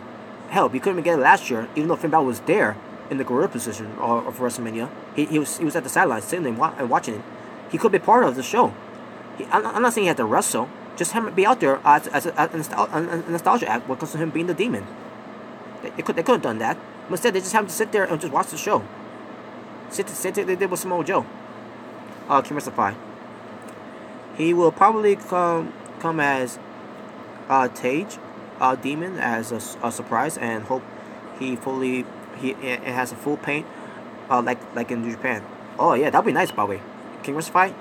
Hell, we couldn't even get it last year, even though Finn Bálor was there in the gorilla position of WrestleMania. He was at the sidelines sitting and watching it. He could be part of the show. I'm not saying he had to wrestle. Just have him be out there as a nostalgia act when it comes to him being the Demon. They could have done that. But instead, they just have him to sit there and just watch the show. Same thing they did with Samoa Joe. Can justify. He will probably come as Tage, Demon, as a surprise, and hope he has a full paint, like in Japan. Oh yeah, that'd be nice, by the way. King justify.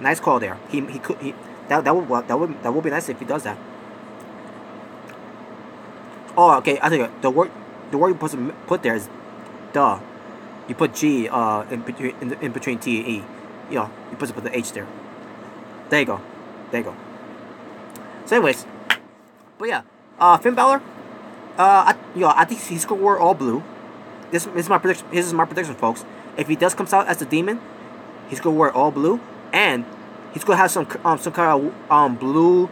Nice call there. That would be nice if he does that. Oh, okay. I think the word you're supposed to put there is duh. You put G in between T and E. You're supposed to put the H there. There you go. So, anyways, but yeah, Finn Bálor. I think he's gonna wear all blue. This is my prediction. This is my prediction, folks. If he does come out as the Demon, he's gonna wear all blue and he's gonna have some kind of blue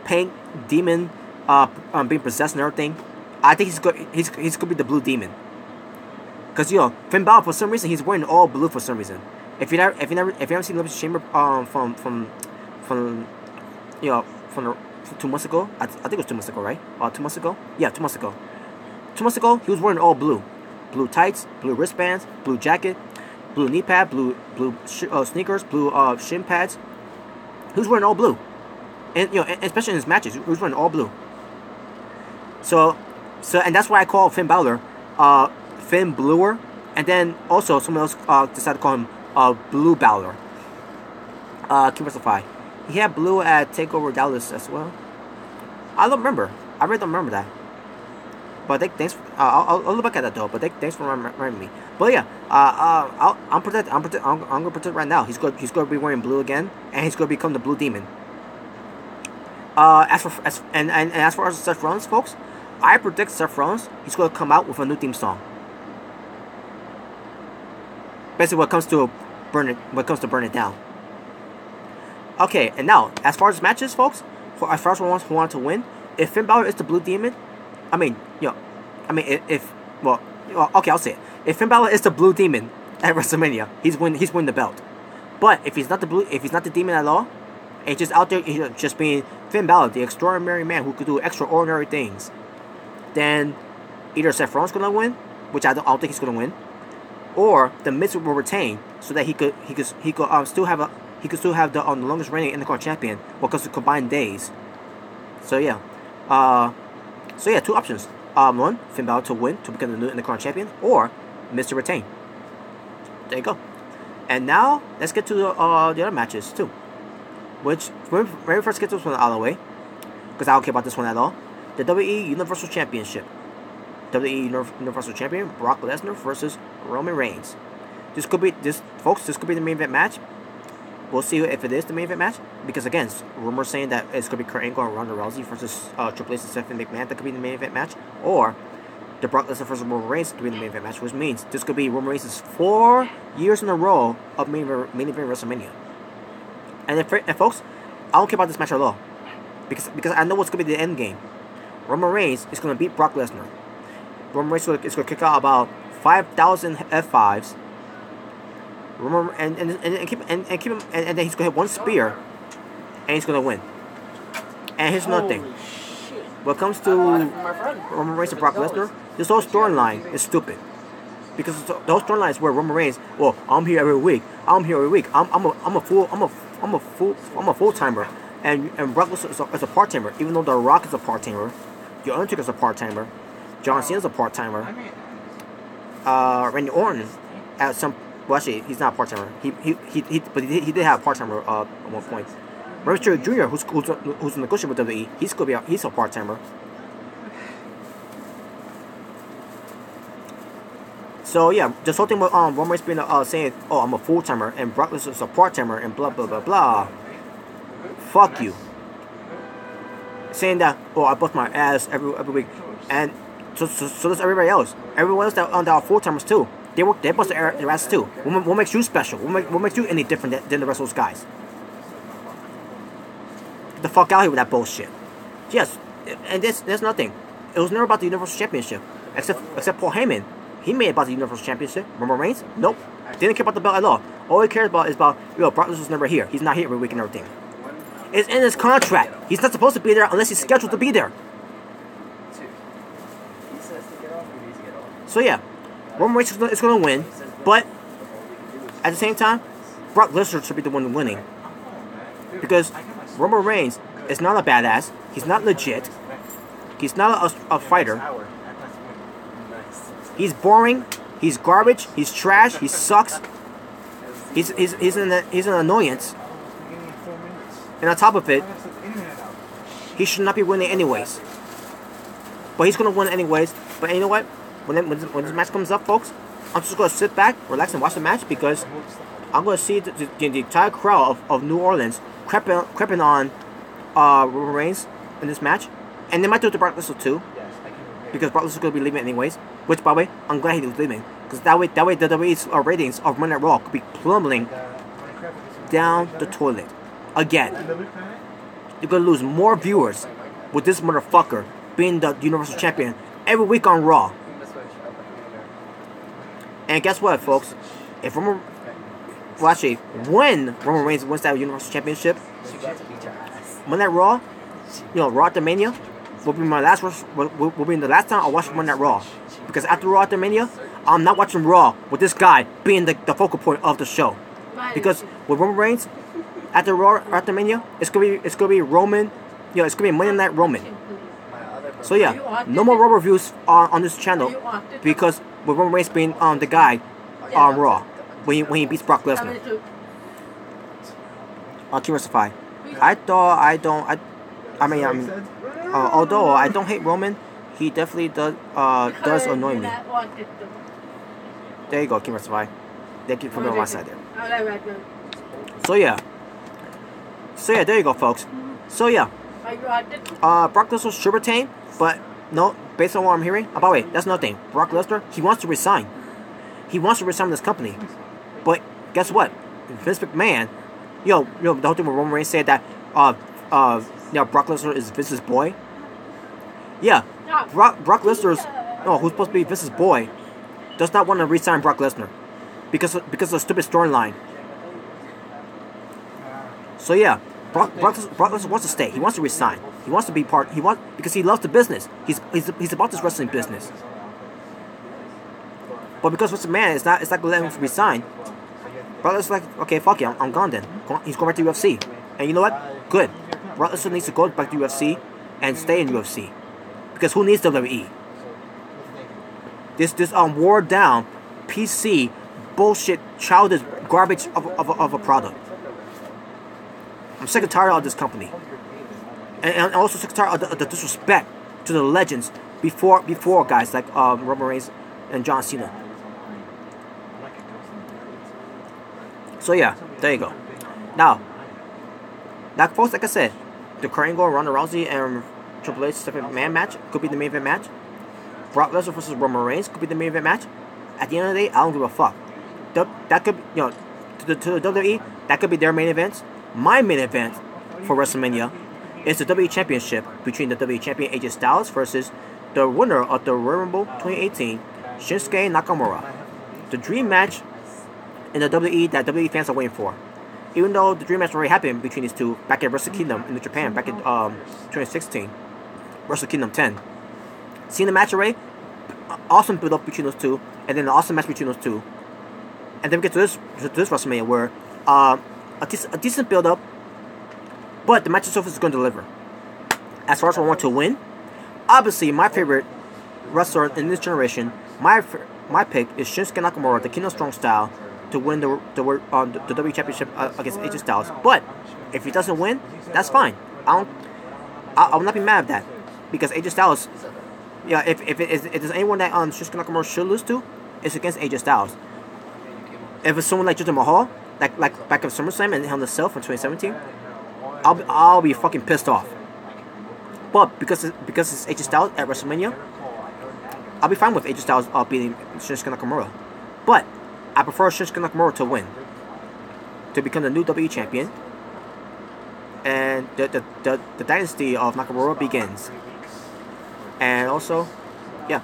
paint demon being possessed and everything. I think he's gonna be the Blue Demon. Cause Finn Bálor, for some reason he's wearing all blue for some reason. If you haven't seen Elimination Chamber from 2 months ago, I think it was 2 months ago, right? 2 months ago? Yeah, 2 months ago. 2 months ago he was wearing all blue, blue tights, blue wristbands, blue jacket, blue knee pad, blue sneakers, blue shin pads. He was wearing all blue, and especially in his matches, he was wearing all blue. So and that's why I call Finn Bálor Finn Bluer, and then also someone else decided to call him Blue Bálor. Can justify. He had blue at TakeOver Dallas as well. I don't remember. I really don't remember that. But thanks. I'll look back at that though. But thanks for reminding me. But yeah, I'm gonna predict right now. He's gonna be wearing blue again, and he's gonna become the Blue Demon. As for Seth Rollins, folks, I predict Seth Rollins. He's gonna come out with a new theme song. Basically, when it comes to burn it down. Okay, and now as far as matches, folks, as far as who wants to win, if Finn Bálor is the Blue Demon, okay, I'll say it. If Finn Bálor is the Blue Demon at WrestleMania, he's win the belt. But if he's not the Demon at all, and just out there just being Finn Balor, the extraordinary man who could do extraordinary things, then either Seth Rollins gonna win, which I don't think he's gonna win, or the Miz will retain so that he could still have the longest reigning Intercontinental champion because of combined days. So yeah, 2 options. One, Finn Balor to win to become the new Intercontinental champion, or Miz to retain. There you go. And now let's get to the other matches too. Which when we first get this one out of the way, because I don't care about this one at all. The WWE Universal Championship. WWE Universal Champion Brock Lesnar versus Roman Reigns. This could be the main event match. We'll see if it is the main event match, because again, rumors saying that it's going to be Kurt Angle and Ronda Rousey versus Triple H and Seth McMahon. That could be the main event match, or the Brock Lesnar versus Roman Reigns to be the main event match, which means this could be Roman Reigns' 4 years in a row of main event WrestleMania. And folks, I don't care about this match at all, because I know what's going to be the end game. Roman Reigns is going to beat Brock Lesnar. Roman Reigns is going to kick out about 5,000 F5s. And then he's going to hit 1 spear, and he's going to win. And here's another thing. When it comes to Roman Reigns and Brock Lesnar, this whole storyline is stupid. Because those storylines where Roman Reigns, well, I'm here every week. I'm a full timer, and Brock Lesnar is a part timer. Even though The Rock is a part timer, The Undertaker is a part timer, John Cena is a part timer. Randy Orton at some. Well, actually, he's not a part-timer. But he did have a part-timer at one point. Mysterio Jr., who's negotiating with WWE, he's a part-timer. So yeah, this whole thing with Roman Reigns being saying, "Oh, I'm a full-timer," and Brock Lesnar is a part-timer, and blah blah blah blah. Fuck you. Saying that, "Oh, I bust my ass every week," and so does everybody else. Everyone else that are full-timers too. They bust their ass too. What makes you special? What makes you any different than the rest of those guys? Get the fuck out of here with that bullshit. Yes, and there's nothing. It was never about the Universal Championship, except Paul Heyman. He made it about the Universal Championship. Roman Reigns, nope, didn't care about the belt at all. All he cares about is Brock Lesnar's never here. He's not here every week and everything. It's in his contract. He's not supposed to be there unless he's scheduled to be there. So yeah. Roman Reigns is going to win, but at the same time, Brock Lesnar should be the one winning. Because Roman Reigns is not a badass. He's not legit. He's not a fighter. He's boring. He's garbage. He's trash. He sucks. He's an annoyance. And on top of it, he should not be winning anyways. But he's going to win anyways. But you know what? When this match comes up, folks, I'm just going to sit back, relax, and watch the match, because I'm going to see the entire crowd of New Orleans creeping on Roman Reigns in this match. And they might do it to Brock Lesnar too, because Brock Lesnar is going to be leaving anyways. Which, by the way, I'm glad he was leaving, because that way the WWE's ratings of Monday Night Raw could be plummeting down the toilet. Again, you're going to lose more viewers with this motherfucker being the Universal Champion every week on Raw. And guess what, folks? When Roman Reigns wins that Universal Championship, Monday Night Raw, Raw after Mania, will be the last time I watch Monday Night Raw. Because after Raw after Mania, I'm not watching Raw with this guy being the focal point of the show. Because with Roman Reigns, after Raw after Mania, it's gonna be Roman. It's gonna be Monday Night Roman. So yeah, no more Raw reviews on this channel, because with Roman Reigns being the guy on Raw when he beats Brock Lesnar. Curiosify. Although I don't hate Roman, he definitely does annoy me. There you go, Curiosify. Thank you for being on my side there. So yeah, there you go, folks. So yeah, Brock Lesnar should retain, but no, based on what I'm hearing, by the way, that's nothing. Brock Lesnar, he wants to resign. He wants to resign this company. But guess what? Vince McMahon, the whole thing where Roman Reigns said that Brock Lesnar is Vince's boy. Yeah, Brock Lesnar's, who's supposed to be Vince's boy, does not want to resign Brock Lesnar because of the stupid storyline. So yeah, Brock Lesnar wants to stay. He wants to resign. He wants to be part. Because he loves the business. He's about this wrestling business. But because Mr. Man is not gonna let him resign, Brock Lesnar's like, okay, fuck it, I'm gone then. He's going back to UFC. And you know what? Good. Brock Lesnar needs to go back to UFC and stay in UFC. Because who needs WWE? This wore down PC bullshit childish garbage of a product. I'm sick and tired of this company. And also sick and tired of the disrespect to the legends before guys like Roman Reigns and John Cena. So yeah, there you go. Now, folks, like I said, the current goal Ronda Rousey and Triple H man match could be the main event match. Brock Lesnar versus Roman Reigns could be the main event match. At the end of the day, I don't give a fuck. That could, you know, to the WWE, that could be their main event. My main event for WrestleMania is the WWE Championship between the WWE Champion AJ Styles versus the winner of the Royal Rumble 2018, Shinsuke Nakamura. The dream match in the WWE that WWE fans are waiting for. Even though the dream match already happened between these two back at Wrestle Kingdom in Japan back in 2016, Wrestle Kingdom 10. Seeing the match array, awesome build up between those two, and then an awesome match between those two, and then we get to this WrestleMania where a decent build up, but the match itself is going to deliver. As far as I want to win, obviously my favorite wrestler in this generation, my pick is Shinsuke Nakamura, the King of Strong Style, to win the WWE Championship against AJ Styles. But if he doesn't win, that's fine. I will not be mad at that, because AJ Styles, yeah, if there's anyone that Shinsuke Nakamura should lose to, it's against AJ Styles. If it's someone like Jinder Mahal, like back at SummerSlam and Hell in a Cell from 2017, I'll be fucking pissed off. But because it's AJ Styles at WrestleMania, I'll be fine with AJ Styles beating Shinsuke Nakamura. But I prefer Shinsuke Nakamura to win, to become the new WWE champion, and the dynasty of Nakamura begins. And also, yeah,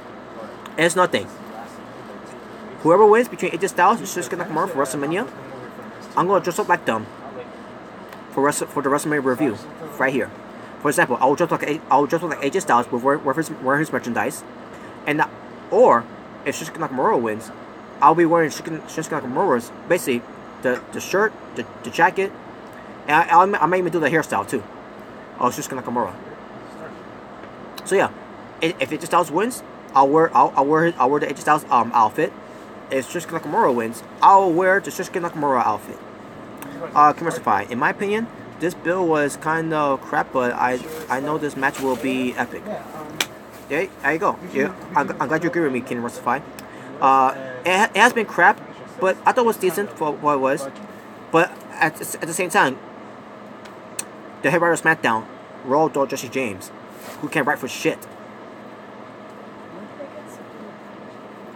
and it's nothing. Whoever wins between AJ Styles and Shinsuke Nakamura for WrestleMania, I'm gonna dress up like them for the WrestleMania review right here. For example, I will dress up like AJ Styles with wear his merchandise, and or if Shinsuke Nakamura wins, I'll be wearing Shinsuke Nakamura's, basically the shirt, the jacket, and I may even do the hairstyle too of Shinsuke Nakamura. So yeah, if AJ Styles wins, I'll wear the AJ Styles outfit. If Shinsuke Nakamura wins, I'll wear the Shinsuke Nakamura outfit. Commercify. In my opinion, this build was kind of crap, but I know this match will be epic. Yeah, there you go. Yeah, I'm glad you agree with me, King Rustify. It has been crap, but I thought it was decent for what it was. But at the same time, the head writer of SmackDown, Raw Dog Jesse James, who can't write for shit.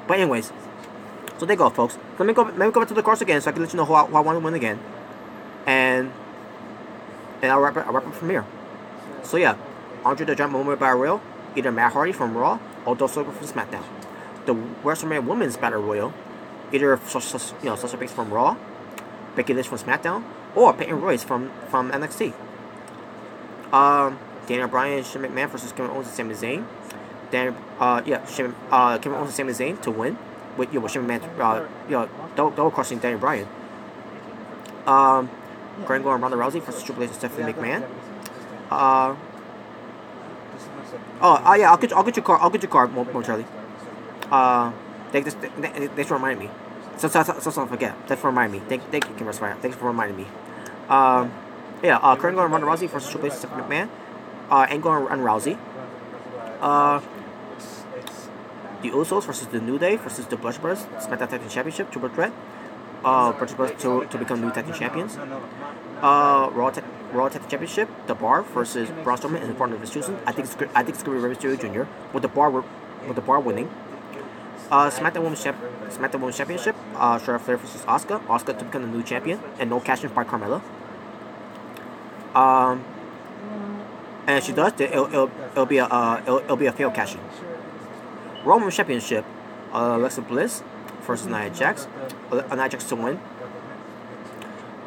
But anyways, so there you go, folks. Let me go back to the cards again, so I can let you know who I want to win again, and I'll wrap up from here. So yeah, André the Giant Memorial Battle Royal, either Matt Hardy from Raw or Dolph Ziggler from SmackDown. The WrestleMania Women's Battle Royal, either Sasha Banks from Raw, Becky Lynch from SmackDown, or Peyton Royce from NXT. Daniel Bryan and Shane McMahon versus Kevin Owens and Sami Zayn. Kevin Owens and Sami Zayn to win with Shane McMahon double crushing Daniel Bryan. Grand Gore and Ronda Rousey versus Triple H and Stephanie McMahon. Yeah, I'll get your card momentarily. Thanks for reminding me. Sometimes I forget. Thanks for reminding me. Thank you, Kim Rosfire. Thanks for reminding me. Current going Ronda Rousey versus Triple H and Stephanie McMahon. And going on Rousey. The Usos versus the New Day versus the Bludgeon Brothers. SmackDown Tag Team Championship Triple Threat. Bludgeon Brothers to become new Tag Team Champions. Raw Tag Team Championship. The Bar versus Braun Strowman and his partner Vince Chosen. I think it's gonna be Rey Mysterio Jr. with the Bar winning. SmackDown Women's Championship. Charlotte Flair versus Asuka. Asuka to become the new champion and no cash in by Carmella. And if she does, it'll be a failed cash in. Raw Women's Championship. Alexa Bliss versus Nia Jax. Nia Jax to win.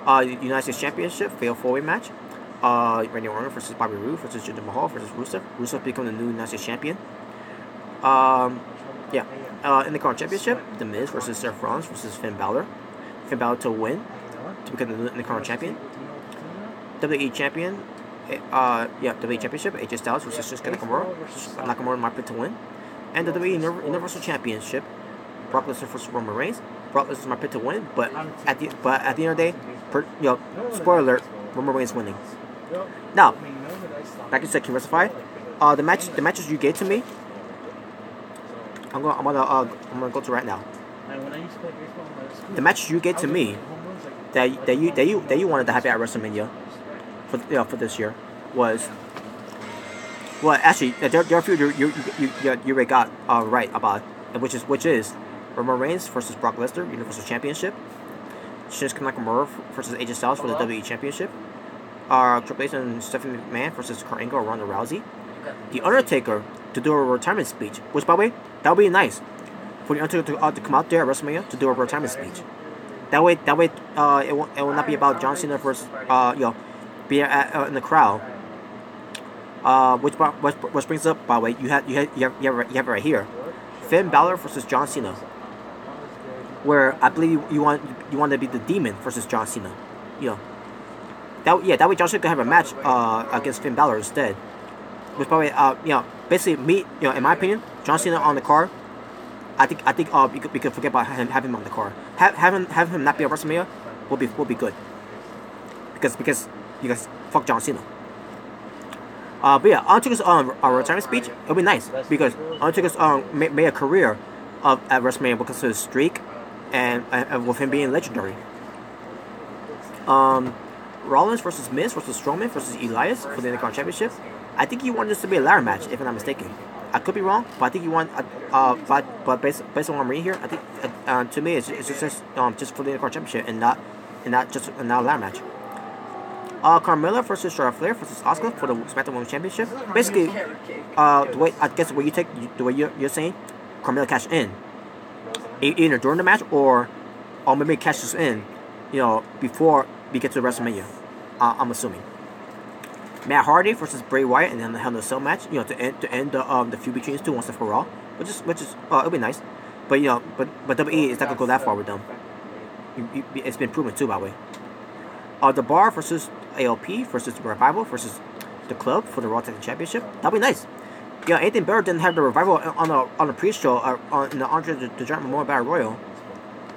United States Championship failed 4-way match. Randy Orton versus Bobby Roode versus Jinder Mahal versus Rusev. Rusev become the new United States champion. Yeah. In the current championship, The Miz versus Seth Rollins versus Finn Bálor. Finn Bálor to win to become the current champion. WWE champion. WWE championship. AJ Styles versus Shinsuke Nakamura. Nakamura might pick to win. And the WWE Universal Championship. Brock Lesnar versus Roman Reigns. Brock Lesnar might pick to win, but at the end of the day, spoiler alert, Roman Reigns winning. Now, back to King Wrestlemania. The matches you gave to me. I'm gonna go to right now. The matches you gave to me that you wanted to have at WrestleMania for this year was, well, actually there are a few you already got right about it, which is Roman Reigns versus Brock Lesnar Universal Championship, Shinsuke Nakamura versus AJ Styles for the WWE Championship, Triple H and Stephanie McMahon versus Kurt Angle or Ronda Rousey, The Undertaker to do a retirement speech, which, by the way, that would be nice for The Undertaker to come out there at WrestleMania to do a retirement speech. That way, it will not be about John Cena versus being in the crowd. Which brings up, by the way, you have it right here, Finn Bálor versus John Cena, where I believe you want to be the Demon versus John Cena. That way John Cena could have a match against Finn Bálor instead. Which probably basically me, in my opinion, John Cena on the card. I think we could forget about having him on the card. Have him not be a WrestleMania will be good. Because you guys fuck John Cena. But yeah, Undertaker's retirement speech, it'll be nice because Undertaker's made a career at WrestleMania because of his streak and with him being legendary. Rollins versus Miz versus Strowman versus Elias for the Intercontinental Championship. I think you want this to be a ladder match, if I'm not mistaken. I could be wrong, but I think you want. But based on what I'm reading here, I think to me it's just for the Intercontinental Championship and not a ladder match. Carmella versus Charlotte Flair versus Asuka for the SmackDown Women's Championship. Basically, the way I guess what you take, the way you're saying, Carmella cash in, either during the match or maybe cashes in, before we get to WrestleMania. I'm assuming. Matt Hardy versus Bray Wyatt and then the Hell in a Cell match, to end the feud between these two once and for all, which is it'll be nice, but WWE is not gonna go that far with them. It's been proven too, by the way. The Bar versus ALP versus the Revival versus the Club for the Raw Tag Team Championship. That'll be nice. Anything better than have the Revival on a pre-show in the André the Giant Memorial Battle Royal.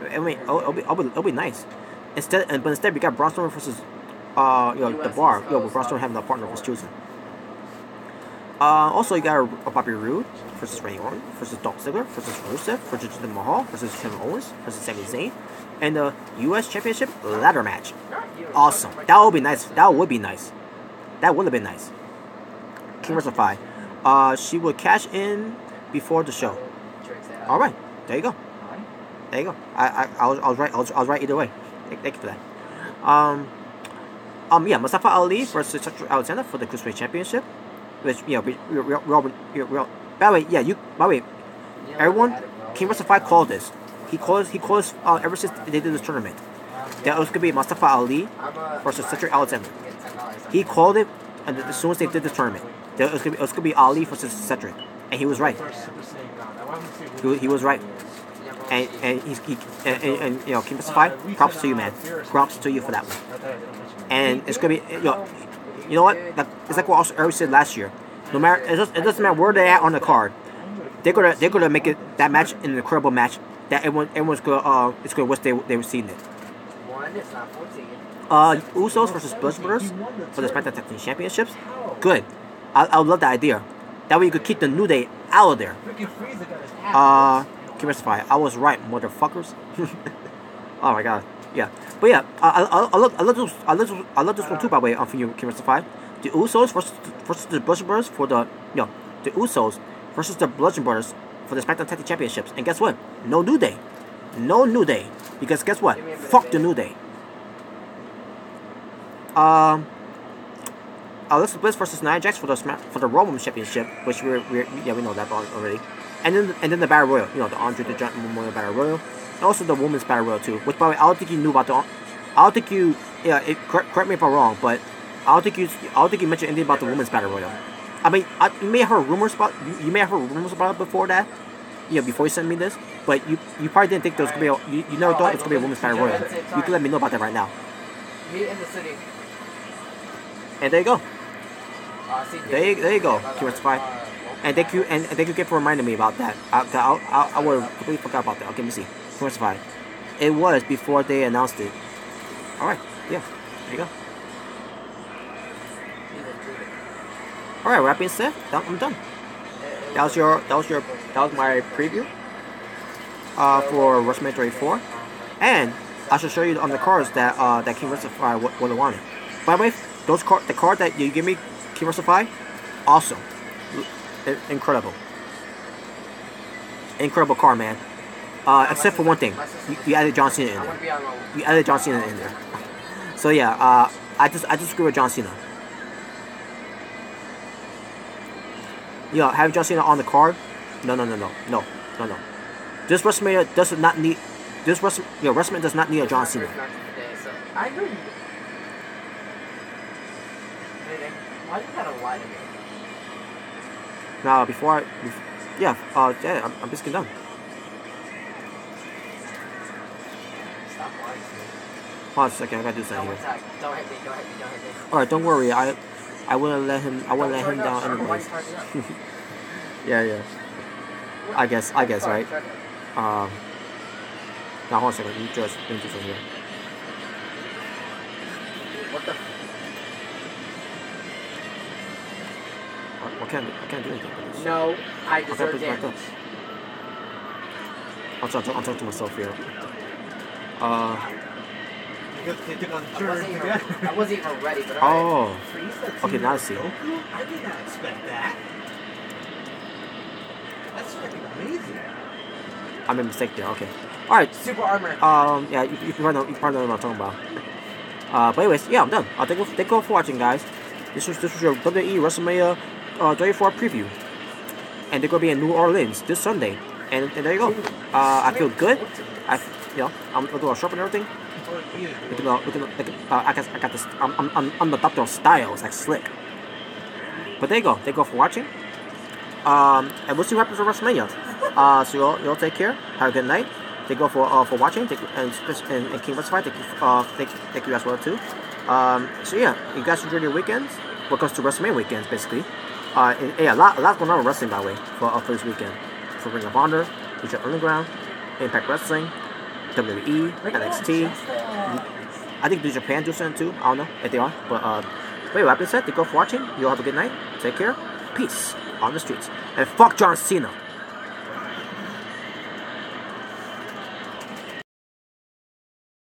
I mean, it'll be nice. Instead we got Braun Strowman versus the Bar, with Braun Strowman having a partner was chosen. Also, you got a Bobby Roode versus Randy Orton versus Dolph Ziggler versus Rusev versus Jinder Mahal versus Kevin Owens versus Sami Zayn, and the U.S. Championship ladder match. Awesome. That would be nice. That would be nice. That would have been nice. King Wrestlemania. She would cash in before the show. All right. There you go. There you go. I was right. I was right either way. Thank you for that. Mustafa Ali versus Cedric Alexander for the Cruiserweight Championship, which by the way, everyone, King Wrestlemania called this. He called ever since they did this tournament that it was gonna be Mustafa Ali versus Cedric Alexander. He called it, and as soon as they did the tournament, it was gonna be Ali versus Cedric, and he was right. He was right. And King Wrestlemania, props to you, man. Props to you for that one. And it's gonna be, you know what? It's like what I already said last year. No matter, it doesn't matter where they're at on the card. They're gonna make it that match an incredible match that everyone's gonna wish they were seeing it. Usos versus Bludgeon Brothers for the SmackDown Tag Team Championships. Good. I love that idea. That way you could keep the New Day out of there. King Wrestlemania, I was right, motherfuckers. Oh my god. Yeah, but yeah, I love this one too. By the way, for you, King Wrestlemania, the Usos versus the Bludgeon Brothers for the Usos versus the Bludgeon Brothers for the SmackDown Tag Team Championships. And guess what? No New Day, because guess what? Fuck the New Day. Alexa Bliss versus Nia Jax for the Raw Women's Championship, which we know that already. And then the Battle Royal, the André the Giant Memorial Battle Royal. And also the Women's Battle Royal too, which by the way, I don't think you knew about I don't think you, correct me if I'm wrong, but I don't think you mentioned anything about the women's battle royal. I mean, you may have heard rumors about you may have heard rumors about it before that. Before you sent me this, but you probably didn't think there was gonna be you never thought it was gonna be a women's battle royal. You can let me know about that right now. Meet in the city. And there you go. There you go. QS5. And thank you again for reminding me about that. I would have completely forgot about that. Okay, let me see. QS5. It was before they announced it. All right. Yeah. There you go. All right. That being said, I'm done. That was my preview for WrestleMania 34, and I should show you on the cards that King Wrestlify would have wanted. By the way, the card that you give me, King Wrestlify, awesome, incredible card, man. Except for one thing, you added John Cena in there. You added John Cena in there. So yeah, I just agree with John Cena. Having John Cena on the card, no. This WrestleMania does not need. WrestleMania does not need a John Cena. I agree. Why you gotta lie to me? Now, I'm just getting done. Stop lying to me. Hold on a second, I gotta do something here. Don't hit me. Alright, don't worry. I wouldn't let him down anyways. Yeah. I guess, right? Now hold on a second. Let me do something here. What the? I can't do anything with this. No, I deserve damage. damage. I'm talking to myself here. I wasn't even ready, but oh. Okay, now I see. I did not expect that. That's fucking amazing. I made a mistake there. Okay. All right. Super armor. Yeah, you probably know what I'm talking about. But anyways, yeah, I'm done. Thank you all for watching, guys. This was your WWE WrestleMania 34 preview, and they're gonna be in New Orleans this Sunday. And there you go. I feel good. I'm gonna do a shop and everything. I got this. I'm the Doctor of Styles, like slick. But there you go. Thank you all for watching. And we'll see what happens at WrestleMania. So you all take care. Have a good night. Thank you all for watching. And King Wrestlify, thank you as well too. So yeah, you guys enjoy your weekends. What comes to WrestleMania weekends, basically. A lot going on with wrestling, by the way, for this weekend. For Ring of Honor, Lucha Underground, Impact Wrestling, WWE, NXT. I think New Japan do something too. I don't know if they are, but anyway, that being said, thank you all for watching. You all have a good night. Take care. Peace on the streets, and fuck John Cena.